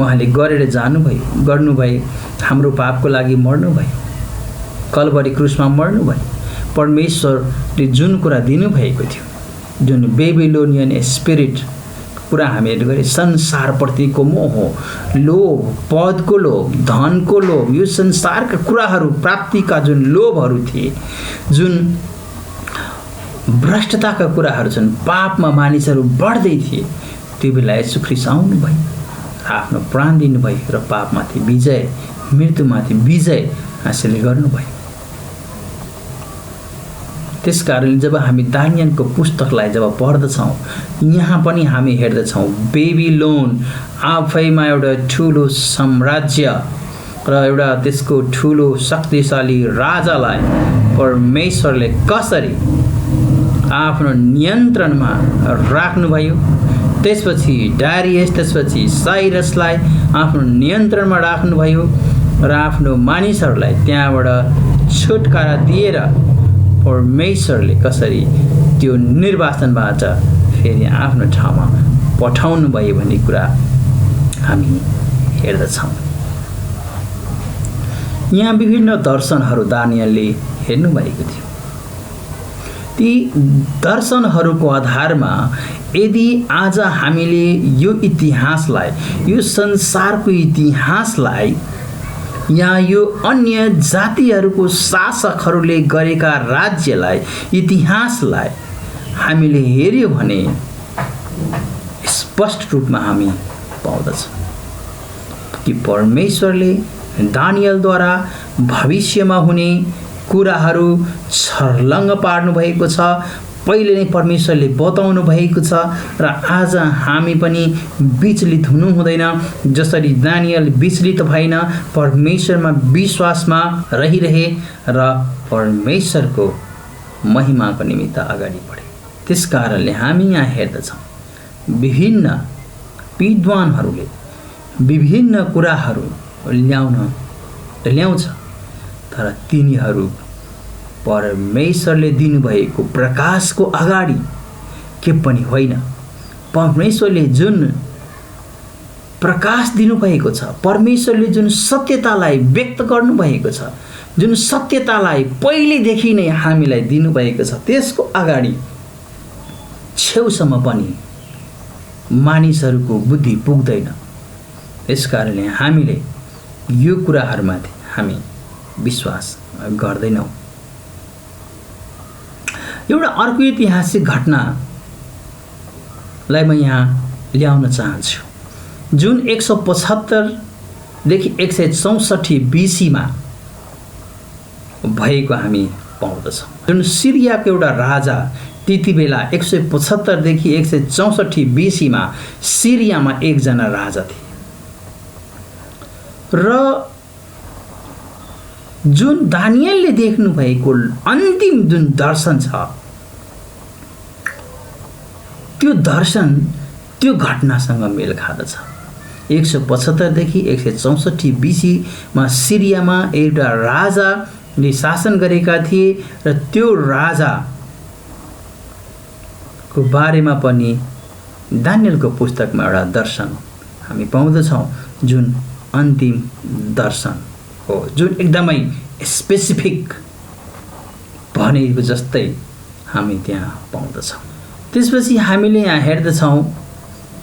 उहाँले गरेर जानुभयो, गर्नुभयो। हाम्रो पापको लागि मर्नुभयो, कलवरी क्रुसमा मर्नुभयो। परमेश्वरले जुन कुरा दिनुभएको थियो, जुन बेबिलोनियन स्पिरिट कुरा हामीले गरे, संसारप्रतिको मोह, लोभ, पदको लोभ, धनको लोभ, यो संसारका कुराहरू, प्राप्तिका जुन लोभहरू थिए, जुन भ्रष्टताका कुराहरू छन्, पापमा मानिसहरू बढ्दै थिए, त्यो बेला येशू ख्रीष्ट आउनुभयो, आफ्नो प्राण दिनुभयो र पापमाथि विजय, मृत्युमाथि विजय हासिल गर्नुभयो। त्यसकारणले जब हामी दानियलको पुस्तकलाई जब पढ्दछौँ, यहाँ पनि हामी हेर्दछौँ बेबिलोन आफैमा एउटा ठुलो साम्राज्य र एउटा त्यसको ठुलो शक्तिशाली राजालाई परमेश्वरले कसरी आफ्नो नियन्त्रणमा राख्नुभयो। त्यसपछि डारियस, त्यसपछि साइरसलाई आफ्नो नियन्त्रणमा राख्नुभयो र आफ्नो मानिसहरूलाई त्यहाँबाट छुटकारा दिएर परमेश्वरले कसरी त्यो निर्वासनबाट फेरि आफ्नो ठाउँमा पठाउनु भयो भन्ने कुरा हामी हेर्दछौँ। यहाँ विभिन्न दर्शनहरू दानियलले हेर्नुभएको थियो। ती दर्शनहरूको आधारमा यदि आज हामीले यो इतिहासलाई, यो संसारको इतिहासलाई या यो अन्य जातिहरूको शासकहरूले गरेका राज्यलाई, इतिहासलाई हामीले हेर्यौँ भने स्पष्ट रूपमा हामी पाउँदछौँ कि परमेश्वरले दानियलद्वारा भविष्यमा हुने कुराहरू छर्लङ्ग पार्नु भएको छ। पहिले नै परमेश्वरले बताउनु भएको छ र आज हामी पनि विचलित हुनु हुँदैन। जसरी दानियल विचलित भएन, परमेश्वरमा विश्वासमा रहिरहे र परमेश्वरको महिमाको निमित्त अगाडि बढे। त्यस कारणले हामी यहाँ हेर्दछौँ विभिन्न विद्वानहरूले विभिन्न कुराहरू ल्याउँछ, तर तिनीहरू परमेश्वरले दिनुभएको प्रकाशको अगाडि के पनि होइन। परमेश्वरले जुन प्रकाश दिनुभएको छ, परमेश्वरले जुन सत्यतालाई व्यक्त गर्नुभएको छ, जुन सत्यतालाई पहिलेदेखि नै हामीलाई दिनुभएको छ, त्यसको अगाडि छेउसम्म पनि मानिसहरूको बुद्धि पुग्दैन। यस कारणले हामीले यो कुराहरूमाथि हामी विश्वास गर्दैनौँ। एउटा अर्को ऐतिहासिक घटनालाई म यहाँ ल्याउन चाहन्छु, जुन 175 देखि 164 BC-मा भएको हामी पाउँदछौँ। जुन सिरियाको एउटा राजा त्यति बेला 175 देखि 164 BC-मा सिरियामा एकजना राजा थिए र जुन दानियलले देख्नु भएको अन्तिम जुन दर्शन छ, त्यो दर्शन त्यो घटनासँग मेल खादछ। 175 देखि 164 BC-मा सिरियामा एउटा राजाले शासन गरेका थिए र त्यो राजाको बारेमा पनि दानियलको पुस्तकमा एउटा दर्शन हामी पाउँदछौँ, जुन अन्तिम दर्शन हो, जुन एकदमै स्पेसिफिक भनेको जस्तै हामी त्यहाँ पाउँदछौँ। त्यसपछि हामीले यहाँ हेर्दछौँ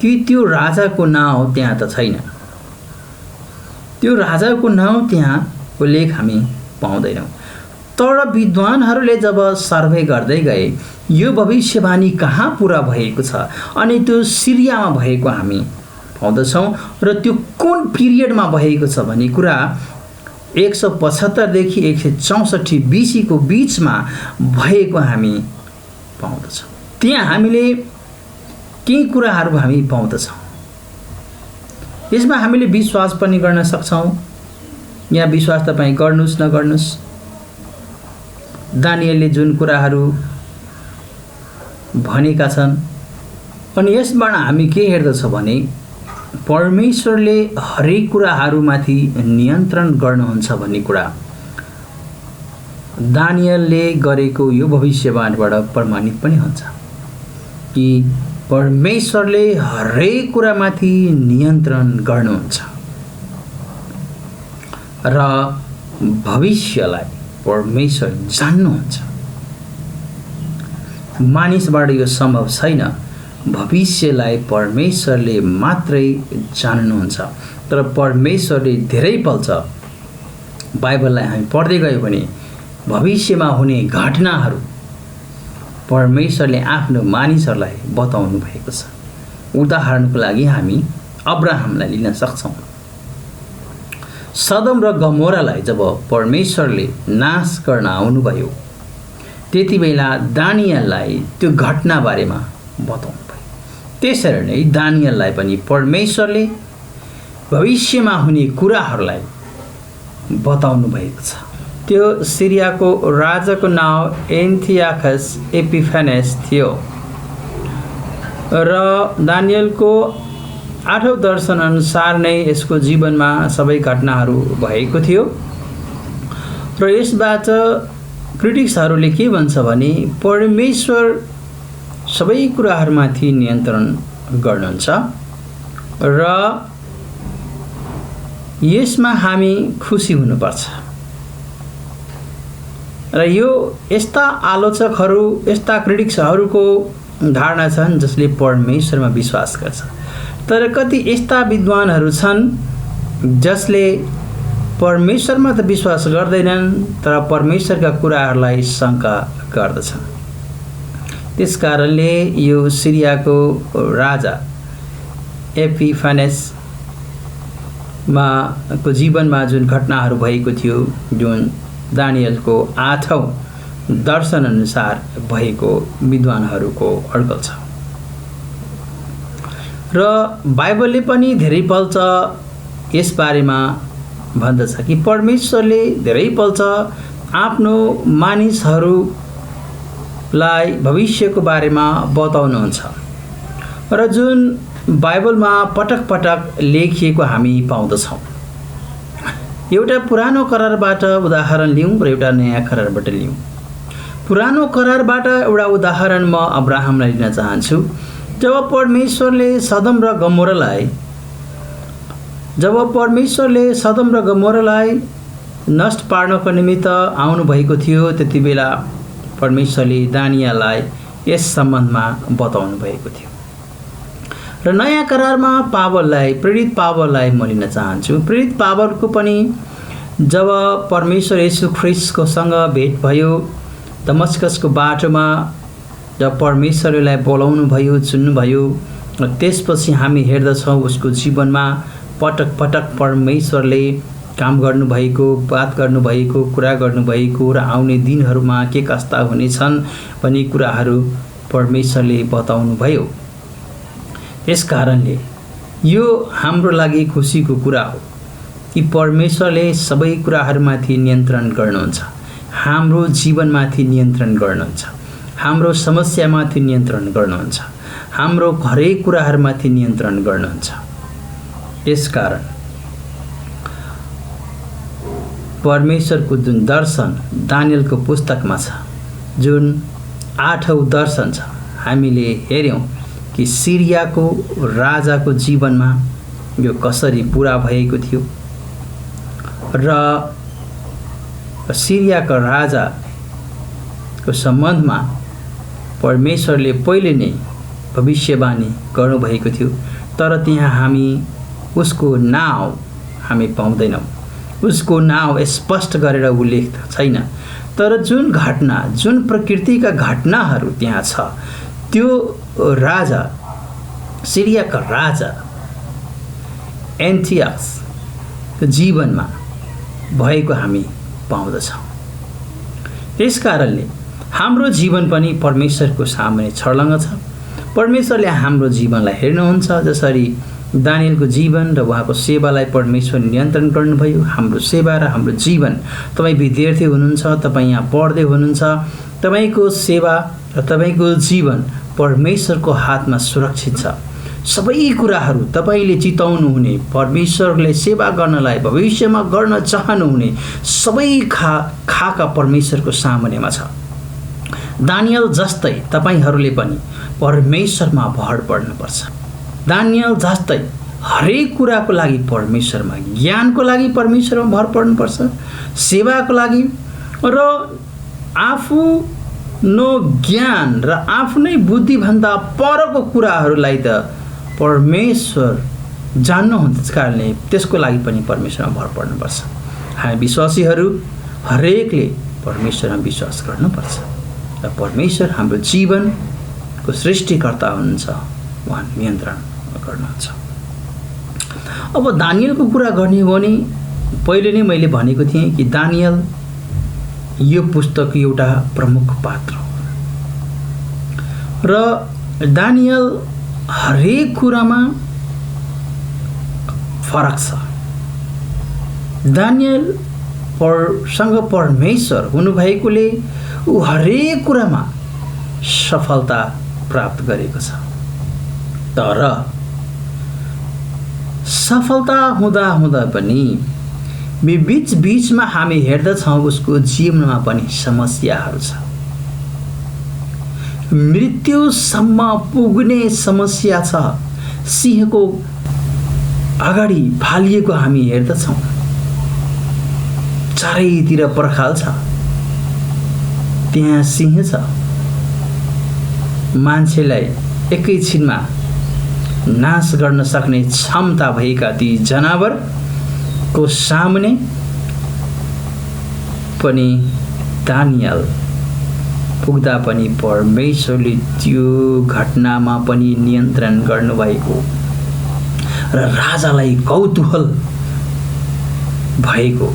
कि त्यो राजाको नाउँ त्यहाँ त छैन, त्यो राजाको नाउँ त्यहाँको लेख हामी पाउँदैनौँ। तर विद्वानहरूले जब सर्वे गर्दै गए यो भविष्यवाणी कहाँ पुरा भएको छ अनि त्यो सिरियामा भएको हामी पाउँदछौँ र त्यो कुन पिरियडमा भएको छ भन्ने कुरा 175 देखि 164 BC-को बीचमा भएको हामी पाउँदछौँ। त्यहाँ हामीले केही कुराहरू हामी पाउँदछौँ। यसमा हामीले विश्वास पनि गर्न सक्छौँ। यहाँ विश्वास तपाईँ गर्नुस् नगर्नुस्, दानियलले जुन कुराहरू भनेका छन्, अनि यसबाट हामी के हेर्दछौँ भने परमेश्वरले हरेक कुराहरूमाथि नियन्त्रण गर्नुहुन्छ भन्ने कुरा दानियलले गरेको यो भविष्यवाणीबाट प्रमाणित पनि हुन्छ कि परमेश्वरले हरेक कुरामाथि नियन्त्रण गर्नुहुन्छ र भविष्यलाई परमेश्वर जान्नुहुन्छ। मानिसबाट यो सम्भव छैन, भविष्यलाई परमेश्वरले मात्रै जान्नुहुन्छ। तर परमेश्वरले धेरैपल्ट बाइबललाई हामी पढ्दै गयौँ भने भविष्यमा हुने घटनाहरू परमेश्वरले आफ्नो मानिसहरूलाई बताउनु भएको छ। उदाहरणको लागि हामी अब्राहमलाई लिन सक्छौँ। सदम र गमोरालाई जब परमेश्वरले नाश गर्न आउनुभयो त्यति बेला दानियललाई त्यो घटना बारेमा बताउनु भयो। त्यसरी नै दानियललाई पनि परमेश्वरले भविष्यमा हुने कुराहरूलाई बताउनु भएको छ। त्यो सिरियाको राजाको नाम एन्थियाखस एपिफेनेस थियो र दानियलको 8औं दर्शन अनुसार नै यसको जीवनमा सबै घटनाहरू भएको थियो र यसबाट क्रिटिक्सहरूले के भन्छ भने परमेश्वर सबै कुराहरूमाथि नियन्त्रण गर्नुहुन्छ र यसमा हामी खुसी हुनुपर्छ। र यो यस्ता आलोचकहरू, यस्ता क्रिटिक्सहरूको धारणा छन् जसले परमेश्वरमा विश्वास गर्छ। तर कति यस्ता विद्वानहरू छन् जसले परमेश्वरमा त विश्वास गर्दैनन् तर परमेश्वरका कुराहरूलाई शङ्का गर्दछन्। त्यस कारणले यो सिरियाको राजा एपिफेनेसमा को जीवनमा जुन घटनाहरू भएको थियो, जुन दानियलको 8औं दर्शनअनुसार भएको विद्वानहरूको अड्कल छ। र बाइबलले पनि धेरैपल्ट यस बारेमा भन्दछ कि परमेश्वरले धेरैपल्ट आफ्नो मानिसहरूलाई भविष्यको बारेमा बताउनुहुन्छ र जुन बाइबलमा पटक पटक लेखिएको हामी पाउँदछौँ। एउटा पुरानो करारबाट उदाहरण लिउँ र एउटा नयाँ करारबाट लिउँ। पुरानो करारबाट एउटा उदाहरण म अब्राहमलाई लिन चाहन्छु। जब परमेश्वरले सदम र गमोरालाई नष्ट पार्नको निमित्त आउनुभएको थियो, त्यति बेला परमेश्वरले दानियललाई यस सम्बन्धमा बताउनु भएको थियो। र नयाँ करारमा प्रेरित पावललाई म लिन चाहन्छु। प्रेरित पावलको पनि जब परमेश्वर येशू ख्रीष्टसँग भेट भयो दमस्कसको बाटोमा, जब परमेश्वरलाई बोलाउनु भयो, चुन्नुभयो, र त्यसपछि हामी हेर्दछौँ उसको जीवनमा पटक पटक परमेश्वरले काम गर्नुभएको, बात गर्नुभएको, कुरा गर्नुभएको र आउने दिनहरूमा के कस्ता हुनेछन् भन्ने कुराहरू परमेश्वरले बताउनु भयो। यस कारणले यो हाम्रो लागि खुसीको कुरा हो कि परमेश्वरले सबै कुराहरूमाथि नियन्त्रण गर्नुहुन्छ, हाम्रो जीवनमाथि नियन्त्रण गर्नुहुन्छ, हाम्रो समस्यामाथि नियन्त्रण गर्नुहुन्छ, हाम्रो हरेक कुराहरूमाथि नियन्त्रण गर्नुहुन्छ। यसकारण परमेश्वरको जुन दर्शन दानियलको पुस्तकमा छ, जुन 8औं दर्शन छ, हामीले हेर्यौँ कि सिरियाको राजाको जीवनमा यो कसरी पुरा भएको थियो र सिरियाका राजाको सम्बन्धमा परमेश्वरले पहिले नै भविष्यवाणी गर्नुभएको थियो, तर त्यहाँ हामी उसको नाउँ हामी पाउँदैनौँ। उसको नाउँ स्पष्ट गरेर उल्लेख छैन। तर जुन घटना, जुन प्रकृतिका घटनाहरू त्यहाँ छ, त्यो राजा, सिरियाका राजा एन्टियसको जीवनमा भएको हामी पाउँदछौँ। त्यस कारणले हाम्रो जीवन पनि परमेश्वरको सामने छर्लङ्ग छ। परमेश्वरले हाम्रो जीवनलाई हेर्नुहुन्छ। जसरी दानियलको जीवन र उहाँको सेवालाई परमेश्वर नियन्त्रण गर्नुभयो, हाम्रो सेवा र हाम्रो जीवन, तपाईँ विद्यार्थी हुनुहुन्छ, तपाईँ यहाँ पढ्दै हुनुहुन्छ, तपाईँको सेवा र तपाईँको जीवन परमेश्वरको हातमा सुरक्षित छ। सबै कुराहरू तपाईँले चिताउनु हुने, परमेश्वरले सेवा गर्नलाई भविष्यमा गर्न चाहनुहुने सबै खाका परमेश्वरको सामुन्नेमा छ। दानियल जस्तै तपाईँहरूले पनि परमेश्वरमा भर पर्नुपर्छ। दानियल जस्तै हरेक कुराको लागि परमेश्वरमा, ज्ञानको लागि परमेश्वरमा भर पर्नुपर्छ, सेवाको लागि र आफ्नो ज्ञान र आफ्नै बुद्धिभन्दा परको कुराहरूलाई त परमेश्वर जान्नुहुन्छ कारणले त्यसको लागि पनि परमेश्वरमा भर पर्नुपर्छ। हामी विश्वासीहरू हरेकले परमेश्वरमा विश्वास गर्नुपर्छ र परमेश्वर हाम्रो जीवनको सृष्टिकर्ता हुनुहुन्छ, उहाँ नियन्त्रण गर्नुहुन्छ। अब दानियलको कुरा गर्ने हो भने पहिले नै मैले भनेको थिएँ कि दानियल यो पुस्तकको एउटा प्रमुख पात्र हो र दानियल हरेक कुरामा फरक छ। दानियल सँग परमेश्वर हुनुभएकोले ऊ हरेक कुरामा सफलता प्राप्त गरेको छ। तर सफलता हुँदा हुँदा पनि बीचमा हामी हेर्दछौँ उसको जीवनमा पनि समस्याहरू छ। मृत्युसम्म पुग्ने समस्या छ। सिंहको अगाडि फालिएको हामी हेर्दछौँ। चारैतिर पर्खाल छ, त्यहाँ सिंह छ। मान्छेलाई एकैछिनमा नाश गर्न सक्ने क्षमता भएका ती जनावरको सामने पनि दानियल पुग्दा पनि परमेश्वरले त्यो घटनामा पनि नियन्त्रण गर्नुभएको र राजालाई कौतूहल भएको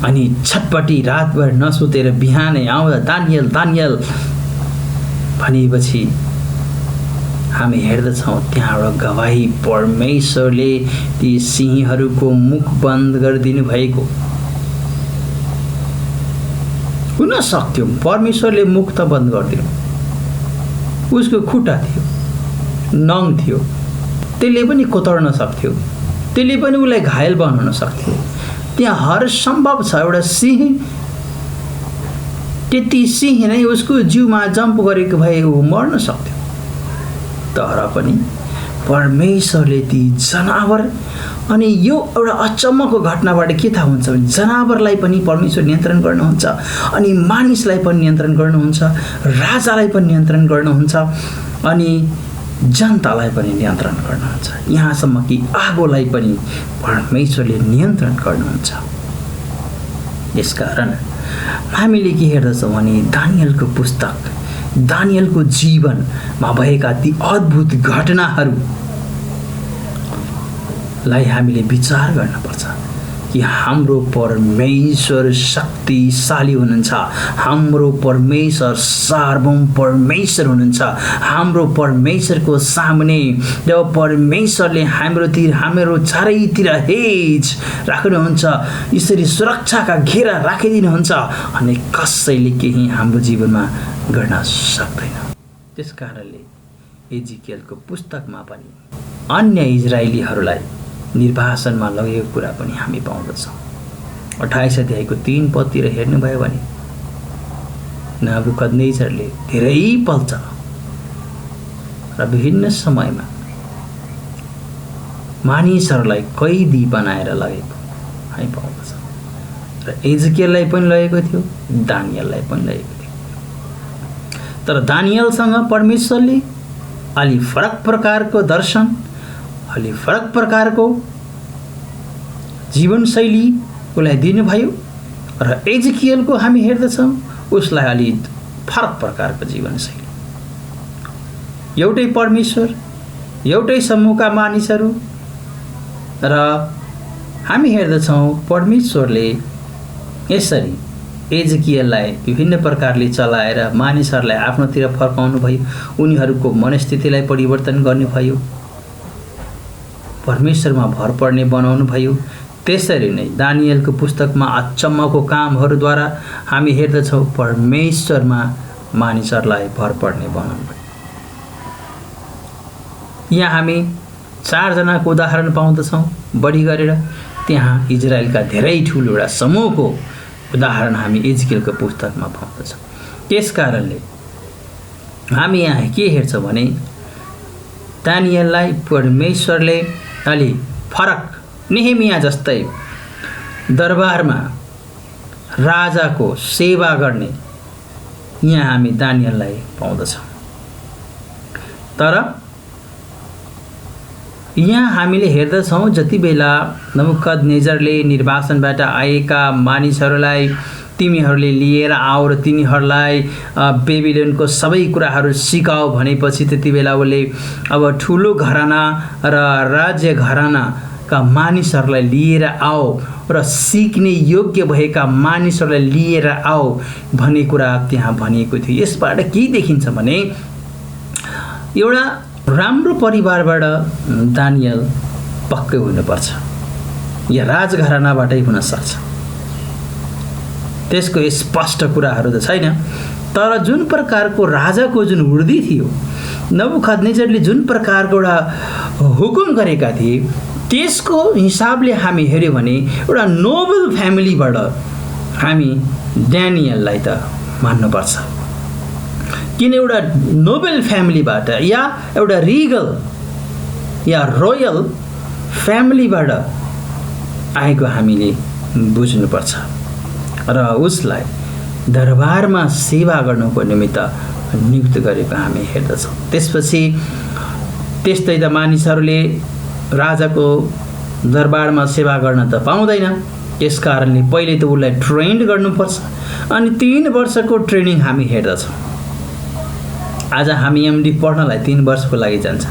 अनि छटपटी रातभर नसुतेर बिहानै आउँदा दानियल दानियल भनेपछि हामी हेर्दछौँ त्यहाँबाट गवाही परमेश्वरले ती सिंहहरूको मुख बन्द गरिदिनु भएको हुन सक्थ्यो। परमेश्वरले मुख त बन्द गरिदिनु, उसको खुट्टा थियो, नङ थियो, त्यसले पनि कोतर्न सक्थ्यो, त्यसले पनि उसलाई घायल बनाउन सक्थ्यो। त्यहाँ हर सम्भव छ। एउटा सिंह, त्यति सिंह नै उसको जिउमा जम्प गरेको भए ऊ मर्न सक्थ्यो। तर पनि परमेश्वरले ती जनावर, अनि यो एउटा अचम्मको घटनाबाट के थाहा हुन्छ भने जनावरलाई पनि परमेश्वर नियन्त्रण गर्नुहुन्छ, अनि मानिसलाई पनि नियन्त्रण गर्नुहुन्छ, राजालाई पनि नियन्त्रण गर्नुहुन्छ, अनि जनतालाई पनि नियन्त्रण गर्नुहुन्छ, यहाँसम्म कि आगोलाई पनि परमेश्वरले नियन्त्रण गर्नुहुन्छ। यसकारण हामीले के हेर्दछौँ भने दानियलको पुस्तक, दानियलको जीवनमा भएका ती अद्भुत घटनाहरूलाई हामीले विचार गर्नुपर्छ कि हाम्रो परमेश्वर शक्तिशाली हुनुहुन्छ, हाम्रो परमेश्वर सार्वभौम परमेश्वर हुनुहुन्छ। हाम्रो परमेश्वरको सामने जब परमेश्वरले हाम्रो चारैतिर हेज राख्नुहुन्छ, यसरी सुरक्षाका घेरा राखिदिनुहुन्छ, अनि कसैले केही हाम्रो जीवनमा गर्न सक्दैन। त्यस कारणले एजिकियलको पुस्तकमा पनि अन्य इजरायलीहरूलाई निर्वासनमा लगेको कुरा पनि हामी पाउँदछौँ। 28 अध्यायको 3 पदतिर हेर्नुभयो भने नबुकदनेजरले धेरै पल्ट र विभिन्न समयमा मानिसहरूलाई कैदी बनाएर लगेको हामी पाउँदछौँ। र एजिकियललाई पनि लगेको थियो, दानियललाई पनि लगेको थियो। तर दानियलसँग परमेश्वरले अलि फरक प्रकारको दर्शन, अलि फरक प्रकारको जीवनशैली उसलाई दिनुभयो। र एजिकियलको हामी हेर्दछौँ उसलाई अलि फरक प्रकारको जीवनशैली। एउटै परमेश्वर, एउटै समूहका मानिसहरू, र हामी हेर्दछौँ परमेश्वरले यसरी एजिकियललाई विभिन्न प्रकारले चलाएर मानिसहरूलाई आफ्नोतिर फर्काउनु भयो, उनीहरूको मनस्थितिलाई परिवर्तन गर्नुभयो, परमेश्वरमा भर पर्ने बनाउनु भयो। त्यसरी नै दानियलको पुस्तकमा अचम्मको कामहरूद्वारा हामी हेर्दछौँ परमेश्वरमा मानिसहरूलाई भर पर्ने बनाउनु भयो। यहाँ हामी 4 जनाको उदाहरण पाउँदछौँ बढी गरेर। त्यहाँ इजरायलका धेरै ठुलो एउटा समूहको उदाहरण हामी एजिकियलको पुस्तकमा पाउँदछौँ। त्यस कारणले हामी यहाँ के हेर्छौँ भने दानियललाई परमेश्वरले अलि फरक, नेहेमिया जस्तै दरबारमा राजाको सेवा गर्ने यहाँ हामी दानियललाई पाउँदछौँ। तर यहाँ हामीले हेर्दछौँ जति बेला नबुकदनेजरले निर्वासनबाट आएका मानिसहरूलाई तिमीहरूले लिएर आऊ र तिनीहरूलाई बेबिलोनको सबै कुराहरू सिकाऊ भनेपछि त्यति बेला उसले अब ठुलो घराना र राज्य घरानाका मानिसहरूलाई लिएर आऊ र सिक्ने योग्य भएका मानिसहरूलाई लिएर आऊ भन्ने कुरा त्यहाँ भनिएको थियो। यसबाट के देखिन्छ भने एउटा राम्रो परिवारबाट दानियल पक्कै हुनुपर्छ, या राजघरानाबाटै हुन सक्छ। त्यसको स्पष्ट कुराहरू त छैन। तर जुन प्रकारको राजाको जुन वृद्धि थियो, नबुकदनेजरले जुन प्रकारको एउटा हुकुम गरेका थिए, त्यसको हिसाबले हामी हेऱ्यौँ भने एउटा नोबल फ्यामिलीबाट हामी दानियललाई त मान्नुपर्छ। किन एउटा नोबल फ्यामिलीबाट या एउटा रिगल या रोयल फ्यामिलीबाट आएको हामीले बुझ्नुपर्छ र उसलाई दरबारमा सेवा गर्नको निमित्त नियुक्त गरेको हामी हेर्दछौँ। त्यसपछि त्यस्तै त मानिसहरूले राजाको दरबारमा सेवा गर्न त पाउँदैन। त्यस कारणले पहिले त उसलाई ट्रेन्ड गर्नुपर्छ, अनि 3 वर्षको ट्रेनिङ हामी हेर्दछौँ। आज हामी एमडी पढ्नलाई 3 वर्षको लागि जान्छ।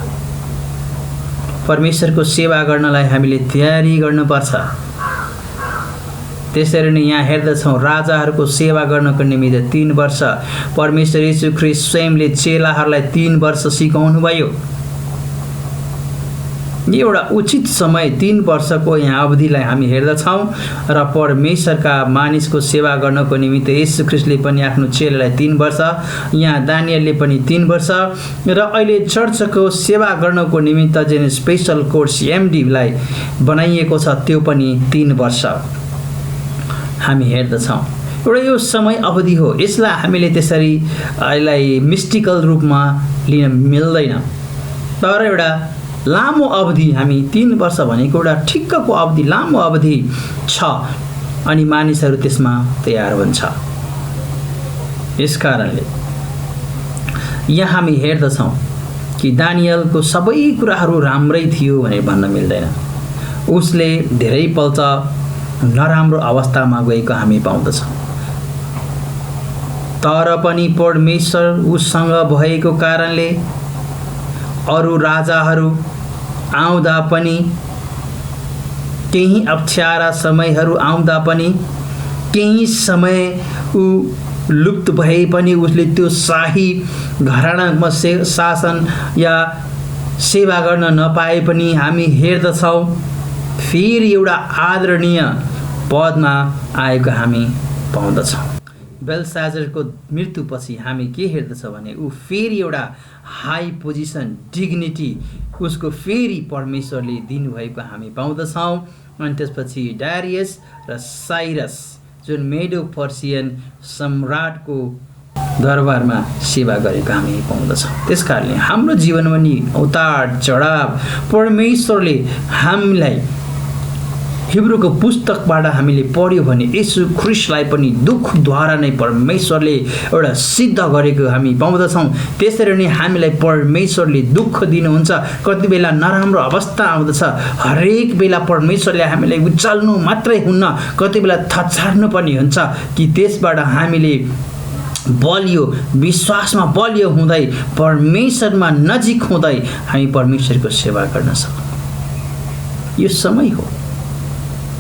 परमेश्वरको सेवा गर्नलाई हामीले तयारी गर्नुपर्छ। त्यसरी नै यहाँ हेर्दछौँ राजाहरूको सेवा गर्नको निमित्त 3 वर्ष परमेश्वर येशू ख्रीष्ट स्वयंले चेलाहरूलाई 3 वर्ष सिकाउनु भयो। एउटा उचित समय 3 वर्षको यहाँ अवधिलाई हामी हेर्दछौँ र परमेश्वरका मानिसको सेवा गर्नको निमित्त येशू ख्रीष्टले पनि आफ्नो चेलालाई 3 वर्ष, यहाँ दानियलले पनि 3 वर्ष र अहिले चर्चको सेवा गर्नको निमित्त जुन स्पेशल कोर्स एमडीलाई बनाइएको छ त्यो पनि 3 वर्ष हामी हेर्दछौँ। एउटा यो समय अवधि हो, यसलाई हामीले त्यसरी यसलाई मिस्टिकल रूपमा लिन मिल्दैन, तर एउटा लामो अवधि हामी 3 वर्ष भनेको एउटा ठिक्कको अवधि, लामो अवधि छ अनि मानिसहरू त्यसमा तयार हुन्छ। यसकारणले यहाँ हामी हेर्दछौँ कि दानियलको सबै कुराहरू राम्रै थियो भनेर भन्न मिल्दैन। उसले धेरैपल्ट नराम्रो अवस्थामा गएको हामी पाउँदछौँ, तर पनि परमेश्वर उसँग भएको कारणले अरू राजाहरू आउँदा पनि, केही अप्ठ्यारा समयहरू आउँदा पनि, केही समय ऊ लुप्त भए पनि उसले त्यो शाही घरानामा शासन या सेवा गर्न नपाए पनि हामी हेर्दछौँ फेरि एउटा आदरणीय पदमा आएको हामी पाउँदछौँ। बेलशाजरको मृत्युपछि हामी के हेर्दछौँ भने ऊ फेरि एउटा हाई पोजिसन, डिग्निटी उसको फेरि परमेश्वरले दिनुभएको हामी पाउँदछौँ। अनि त्यसपछि डारियस र साइरस जुन मेडो पर्सियन सम्राटको दरबारमा सेवा गरेको हामी पाउँदछौँ। त्यसकारणले हाम्रो जीवनमा नि उतार चढाव परमेश्वरले हामीलाई हिब्रूको पुस्तकबाट हामीले पढ्यो भने येशू ख्रीष्टलाई पनि दुःखद्वारा नै परमेश्वरले एउटा सिद्ध गरेको हामी पाउँदछौँ। त्यसरी नै हामीलाई परमेश्वरले दुःख दिनुहुन्छ। कति बेला नराम्रो अवस्था आउँदछ, हरेक बेला परमेश्वरले हामीलाई उचाल्नु मात्रै हुन्न, कति बेला थचार्नु पनि हुन्छ कि त्यसबाट हामीले बलियो विश्वासमा बलियो हुँदै परमेश्वरमा नजिक हुँदै हामी परमेश्वरको सेवा गर्न सकौँ। यो समय हो,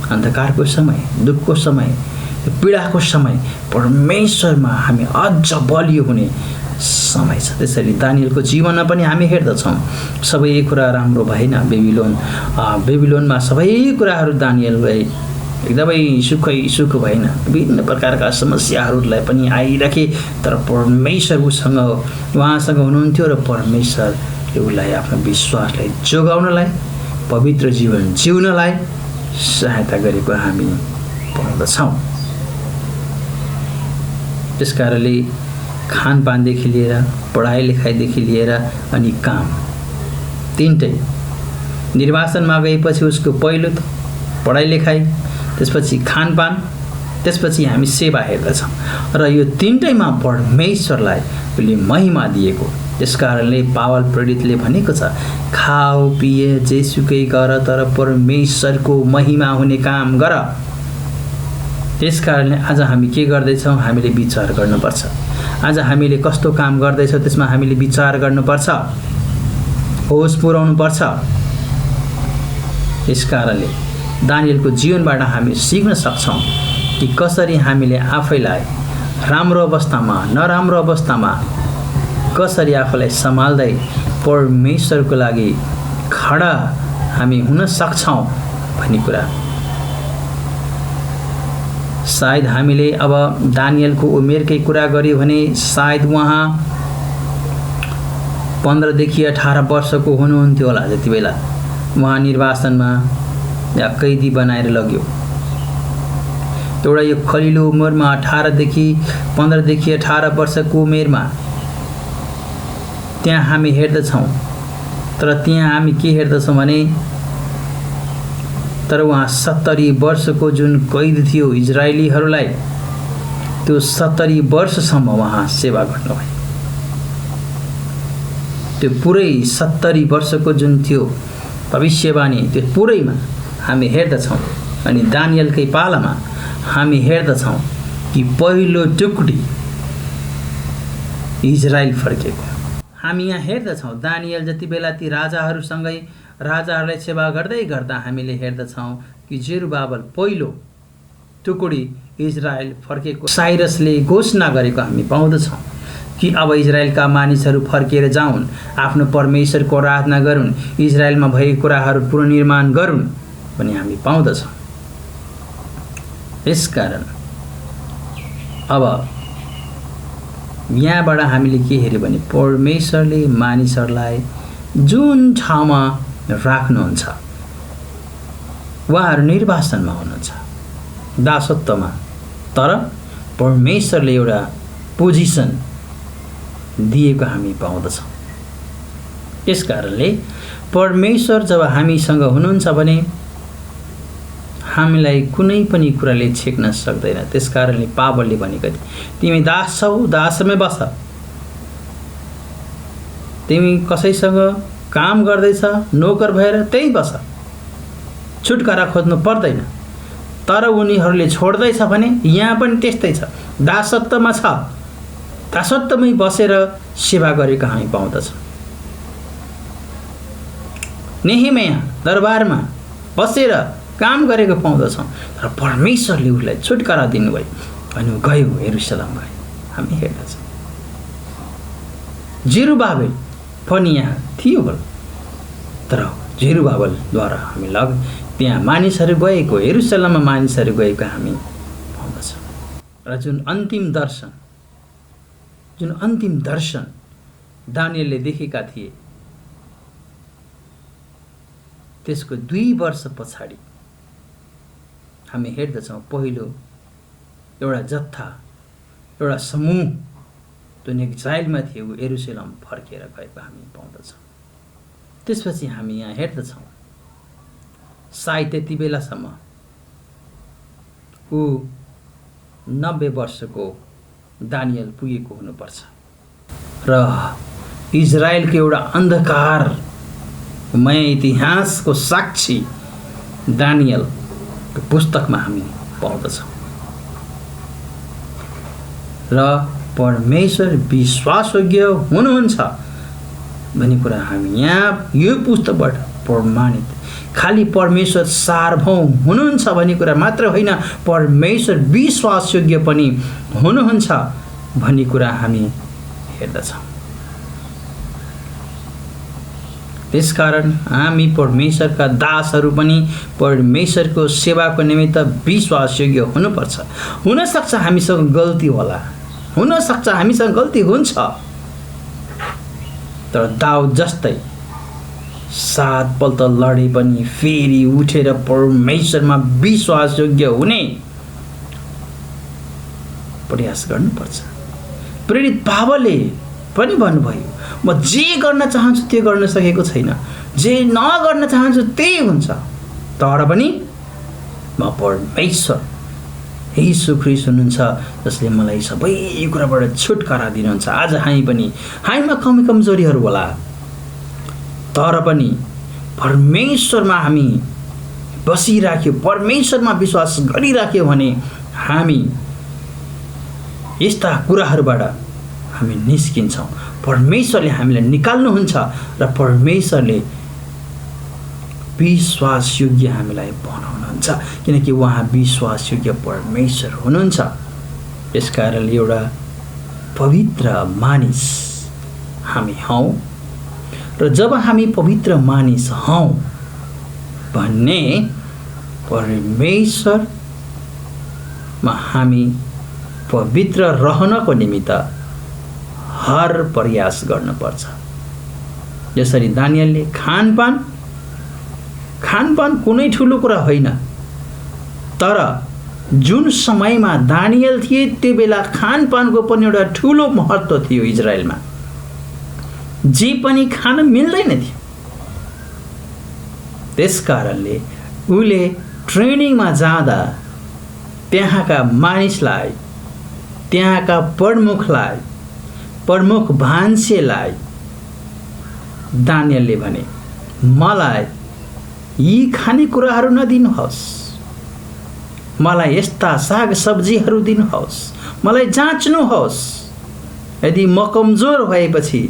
अन्धकारको समय, दुःखको समय, पीडाको समय, परमेश्वरमा हामी अझ बलियो हुने समय छ। त्यसरी दानियलको जीवनमा पनि हामी हेर्दछौँ सबै कुरा राम्रो भएन। बेबिलोनमा सबै कुराहरू दानियललाई एकदमै सुख भएन, विभिन्न प्रकारका समस्याहरूलाई पनि आइराखे, तर परमेश्वर उहाँसँग हुनुहुन्थ्यो र परमेश्वरले उसलाई आफ्नो विश्वासलाई जोगाउनलाई, पवित्र जीवन जिउनलाई सहायता गरेको हामी पाउँदछौँ। त्यसकारणले खानपानदेखि लिएर, पढाइ लेखाइदेखि लिएर अनि काम तीनटै, निर्वासनमा गएपछि उसको पहिलो त पढाइ लेखाइ, त्यसपछि खानपान, त्यसपछि हामी सेवा हेर्दछौँ र यो तीनटैमा परमेश्वरलाई उसले महिमा दिएको। त्यसकारणले पावल प्रेरितले भनेको छ, खाऊ पिए जेसुकै गर तर परमेश्वरको महिमा हुने काम गर। त्यसकारणले आज हामी के गर्दैछौँ हामीले विचार गर्नुपर्छ। आज हामीले कस्तो काम गर्दैछौँ त्यसमा हामीले विचार गर्नुपर्छ, होस पुर्याउनुपर्छ। यसकारणले दानियलको जीवनबाट हामी सिक्न सक्छौँ कि कसरी हामीले आफैलाई राम्रो अवस्थामा, नराम्रो अवस्थामा कसरी आफूलाई सम्हाल्दै परमेश्वरको लागि खडा हामी हुन सक्छौँ भन्ने कुरा। सायद हामीले अब दानियलको उमेरकै कुरा गर्यो भने सायद उहाँ 15 देखि 18 वर्षको हुनुहुन्थ्यो होला। जति बेला उहाँ निर्वासनमा या कैदी बनाएर लग्यो, एउटा यो खलिलो उमेरमा 15 देखि 18 वर्षको उमेरमा त्यहाँ हामी हेर्दछौँ। तर त्यहाँ हामी के हेर्दछौँ भने तर उहाँ 70 वर्षको जुन कैद थियो इजरायलीहरूलाई, त्यो 70 वर्षसम्म उहाँ सेवा गर्नुभयो। त्यो पुरै 70 वर्षको जुन थियो भविष्यवाणी, त्यो पुरैमा हामी हेर्दछौँ। अनि दानियलकै पालामा हामी हेर्दछौँ कि पहिलो टुकडी इजरायल फर्केको हामी यहाँ हेर्दछौँ। दानियल जति बेला ती राजाहरूलाई सेवा गर्दै गर्दा हामीले हेर्दछौँ कि जेरुबाबल पहिलो टुकुडी इजरायल फर्केको साइरसले घोषणा गरेको हामी पाउँदछौँ कि अब इजरायलका मानिसहरू फर्केर जाउन्, आफ्नो परमेश्वरको आराधना गरून्, इजरायलमा भएको कुराहरू पुनर्निर्माण गरून् भन्ने हामी पाउँदछौँ। यसकारण अब यहाँबाट हामीले के हेऱ्यो भने परमेश्वरले मानिसहरूलाई जुन ठाउँमा राख्नुहुन्छ, उहाँहरू निर्वासनमा हुनुहुन्छ, दासत्वमा, तर परमेश्वरले एउटा पोजिसन दिएको हामी पाउँदछौँ। यस कारणले परमेश्वर जब हामीसँग हुनुहुन्छ भने हामीलाई कुनै पनि कुराले छेक्न सक्दैन। त्यस कारणले पावलले भनेको थियो, तिमी दास छौ, दासमै बस। तिमी कसैसँग काम गर्दैछ, नोकर भएर त्यही बस, छुटकारा खोज्नु पर्दैन। तर उनीहरूले छोड्दैछ भने यहाँ पनि त्यस्तै छ, दासत्वमा छ, दासत्वमै बसेर सेवा गरेको हामी पाउँदछौँ। नेहेमिया दरबारमा बसेर काम गरेको पाउँदछौँ, तर परमेश्वरले उसलाई छुटकारा दिनुभयो अनि ऊ गयो, यरुशलेम गयो, हामी हेर्दछौँ। जेरुबाबेल पनि यहाँ थियो होला, तर जेरुबाबेलद्वारा हामी त्यहाँ मानिसहरू गएको, यरुशलेममा मानिसहरू गएको हामी पाउँदछौँ। र जुन अन्तिम दर्शन दानियलले देखेका थिए, त्यसको 2 वर्ष पछाडि हामी हेर्दछौँ पहिलो एउटा जत्था, एउटा समूह जुन एक्जाइलमा थियो, यरुशलेम फर्केर गएको हामी पाउँदछौँ। त्यसपछि हामी यहाँ हेर्दछौँ सायद त्यति बेलासम्म ऊ 90 वर्षको दानियल पुगेको हुनुपर्छ र इजरायलको एउटा अन्धकारमय इतिहासको साक्षी दानियलको पुस्तकमा हामी पाउँदछौँ। र परमेश्वर विश्वासयोग्य हुनुहुन्छ भन्ने कुरा हामी यहाँ यो पुस्तकबाट प्रमाणित। खाली परमेश्वर सार्वभौम हुनुहुन्छ भन्ने कुरा मात्र होइन, परमेश्वर विश्वासयोग्य पनि हुनुहुन्छ भन्ने कुरा हामी हेर्दछौँ। त्यसकारण हामी परमेश्वरका दासहरू पनि परमेश्वरको सेवाको निमित्त विश्वासयोग्य हुनुपर्छ। हुनसक्छ हामीसँग गल्ती होला, हुनसक्छ हामीसँग गल्ती हुन्छ, तर दाउद जस्तै 7 पल्ट लडे पनि फेरि उठेर परमेश्वरमा विश्वासयोग्य हुने प्रयास गर्नुपर्छ। प्रेरित पावलले पनि भन्नुभयो, म जे गर्न चाहन्छु त्यो गर्न सकेको छैन, जे नगर्न चाहन्छु त्यही हुन्छ, तर पनि म परमेश्वर येशू ख्रीष्ट हुनुहुन्छ जसले मलाई सबै कुराबाट छुटकारा दिनुहुन्छ। आज हामीमा कमजोरीहरू होला, तर पनि परमेश्वरमा हामी बसिराख्यो, परमेश्वरमा विश्वास गरिराख्यो भने हामी यस्ता कुराहरूबाट हामी निस्किन्छौँ। परमेश्वरले हामीलाई निकाल्नुहुन्छ र परमेश्वरले विश्वासयोग्य हामीलाई बनाउनुहुन्छ, किनकि उहाँ विश्वासयोग्य परमेश्वर हुनुहुन्छ। यसकारण एउटा पवित्र मानिस हामी हौँ र जब हामी पवित्र मानिस हौँ भन्ने परमेश्वरमा हामी पवित्र रहनको निमित्त हर प्रयास गर्नुपर्छ। जसरी दानियलले खानपान कुनै ठुलो कुरा होइन, तर जुन समयमा दानियल थिए त्यो बेला खानपानको पनि एउटा ठुलो महत्त्व थियो। इजरायलमा जे पनि खान मिल्दैन थियो, त्यसकारणले उले ट्रेनिङमा जाँदा त्यहाँका मानिसलाई, त्यहाँका प्रमुख भान्सेलाई दानियलले भने, मलाई यी खानेकुराहरू नदिनुहोस्, मलाई यस्ता साग सब्जीहरू दिनुहोस्, मलाई जाँच्नुहोस्, यदि म कमजोर भएपछि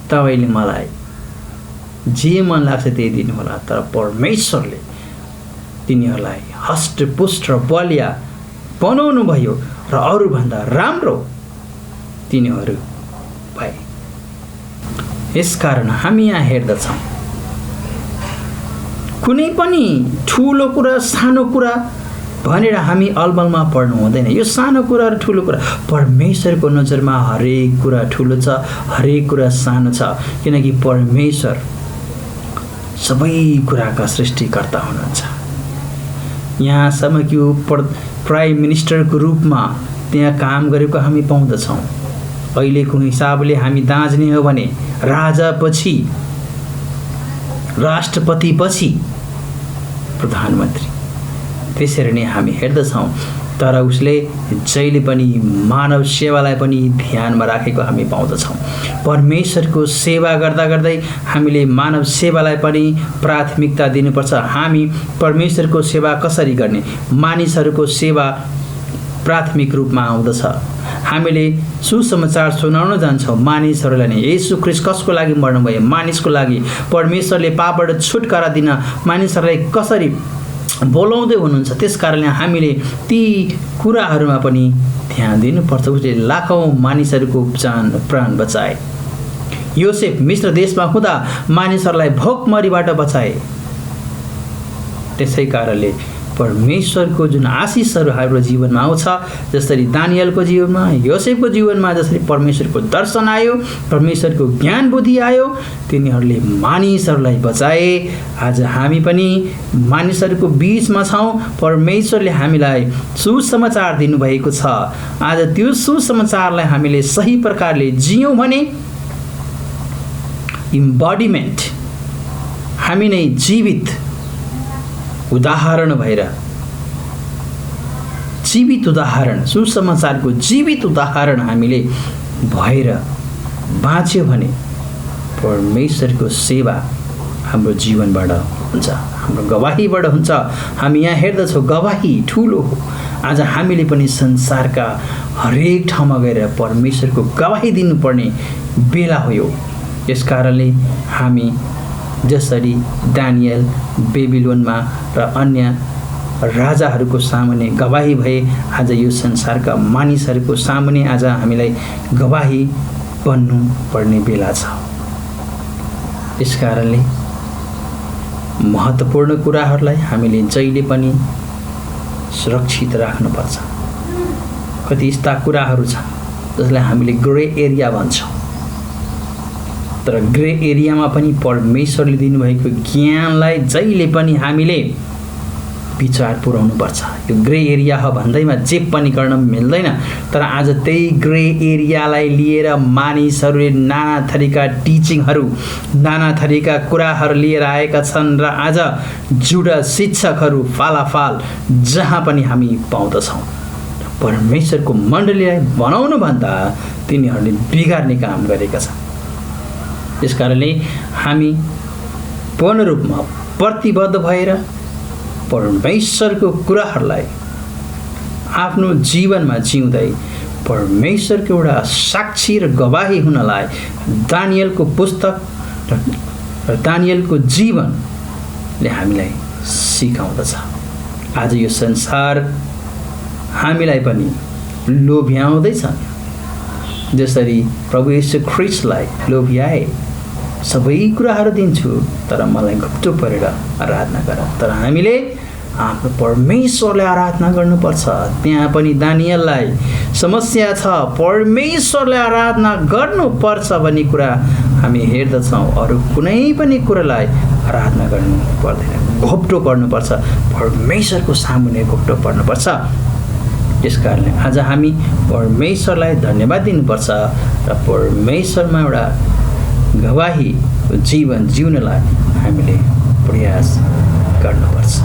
तपाईँले मलाई जे मन लाग्छ त्यही दिनुहोला, तर परमेश्वरले तिनीहरूलाई हष्टपुष्ट र बलिया बनाउनु भयो र अरूभन्दा राम्रो तिनीहरू भए। यसकारण हामी यहाँ हेर्दछौँ कुनै पनि ठुलो कुरा सानो कुरा भनेर हामी अलमलमा पर्नु हुँदैन। यो सानो कुरा र ठुलो कुरा परमेश्वरको नजरमा हरेक कुरा ठुलो छ, हरेक कुरा सानो छ, किनकि परमेश्वर सबै कुराका सृष्टिकर्ता हुनुहुन्छ। यहाँसम्म कि प्राइम मिनिस्टरको रूपमा त्यहाँ काम गरेको हामी पाउँदछौँ। अहिलेको हिसाबले हामी दाँच्ने हो भने राजापछि, राष्ट्रपतिपछि प्रधानमन्त्री, त्यसरी नै हामी हेर्दछौँ। तर उसले जहिले पनि मानव सेवालाई पनि ध्यानमा राखेको हामी पाउँदछौँ। परमेश्वरको सेवा गर्दा गर्दै हामीले मानव सेवालाई पनि प्राथमिकता दिनुपर्छ। हामी परमेश्वरको सेवा कसरी गर्ने, मानिसहरूको सेवा प्राथमिक रूपमा आउँदछ। हामीले सुसमाचार सुनाउन जान्छौँ मानिसहरूलाई नै। येशू ख्रीष्ट कसको लागि मर्नुभयो? मानिसको लागि। परमेश्वरले पापबाट छुटकारा दिन मानिसहरूलाई कसरी बोलाउँदै हुनुहुन्छ। त्यसकारणले हामीले ती कुराहरूमा पनि ध्यान दिनुपर्छ। उसले लाखौँ मानिसहरूको प्राण बचाए। योसेफ मिस्र देशमा हुँदा मानिसहरूलाई भोकमरीबाट बचाए। त्यसै कारणले परमेश्वरको जुन आशिषहरू हाम्रो जीवनमा आउँछ, जसरी दानियलको जीवनमा, योसेफको जीवनमा जसरी परमेश्वरको दर्शन आयो, परमेश्वरको ज्ञान बुद्धि आयो, तिनीहरूले मानिसहरूलाई बचाए। आज हामी पनि मानिसहरूको बिचमा छौँ। परमेश्वरले हामीलाई सुसमाचार दिनुभएको छ। आज त्यो सुसमाचारलाई हामीले सही प्रकारले जियौँ भने इम्बडिमेन्ट, हामी नै जीवित उदाहरण भएर, जीवित उदाहरण, सुसमाचारको जीवित उदाहरण हामीले भएर बाँच्यो भने परमेश्वरको सेवा हाम्रो जीवनबाट हुन्छ, हाम्रो गवाहीबाट हुन्छ। हामी यहाँ हेर्दछौँ गवाही ठुलो हो। आज हामीले पनि संसारका हरेक ठाउँमा गएर परमेश्वरको गवाही दिनुपर्ने बेला हो यो। यस कारणले हामी जसरी दानियल बेबिलोनमा र अन्य राजाहरूको सामुने गवाही भए, आज यो संसारका मानिसहरूको सामुने आज हामीलाई गवाही बन्नु पर्ने बेला छ। यस कारणले महत्त्वपूर्ण कुराहरूलाई हामीले जहिले पनि सुरक्षित राख्नुपर्छ। कति यस्ता कुराहरू छ जसलाई हामीले ग्रे एरिया भन्छौँ, तर ग्रे एरियामा पनि परमेश्वरले दिनुभएको ज्ञानलाई जहिले पनि हामीले विचार पुर्याउनुपर्छ। यो ग्रे एरिया हो भन्दैमा जे पनि गर्न मिल्दैन। तर आज त्यही ग्रे एरियालाई लिएर मानिसहरूले नाना थरीका टिचिङहरू, नाना थरीका कुराहरू लिएर आएका छन् र आज जुडा शिक्षकहरू फालाफाल जहाँ पनि हामी पाउँदछौँ। परमेश्वरको मण्डलीलाई बनाउनुभन्दा तिनीहरूले बिगार्ने काम गरेका छन्। यस कारणले हामी पूर्ण रूपमा प्रतिबद्ध भएर परमेश्वरको कुराहरूलाई आफ्नो जीवनमा जिउँदै परमेश्वरको एउटा साक्षी र गवाही हुनलाई दानियलको पुस्तक र दानियलको जीवनले हामीलाई सिकाउँदछ। आज यो संसार हामीलाई पनि लोभ्याउँदैछ, जसरी प्रभु येशू ख्रीष्टलाई लोभ्याए, सबै कुराहरू दिन्छु तर मलाई घुप्टो परेर आराधना गर। तर हामीले आफ्नो परमेश्वरलाई आराधना गर्नुपर्छ। त्यहाँ पनि दानियललाई समस्या छ, परमेश्वरलाई आराधना गर्नुपर्छ भन्ने कुरा हामी हेर्दछौँ। अरू कुनै पनि कुरालाई आराधना गर्नु पर्दैन, घोप्टो पर्नुपर्छ, परमेश्वरको सामुने घोप्टो पर्नुपर्छ। त्यस कारणले आज हामी परमेश्वरलाई धन्यवाद दिनुपर्छ र परमेश्वरमा एउटा गवाही जीवन जिउनलाई हामीले प्रयास गर्नुपर्छ।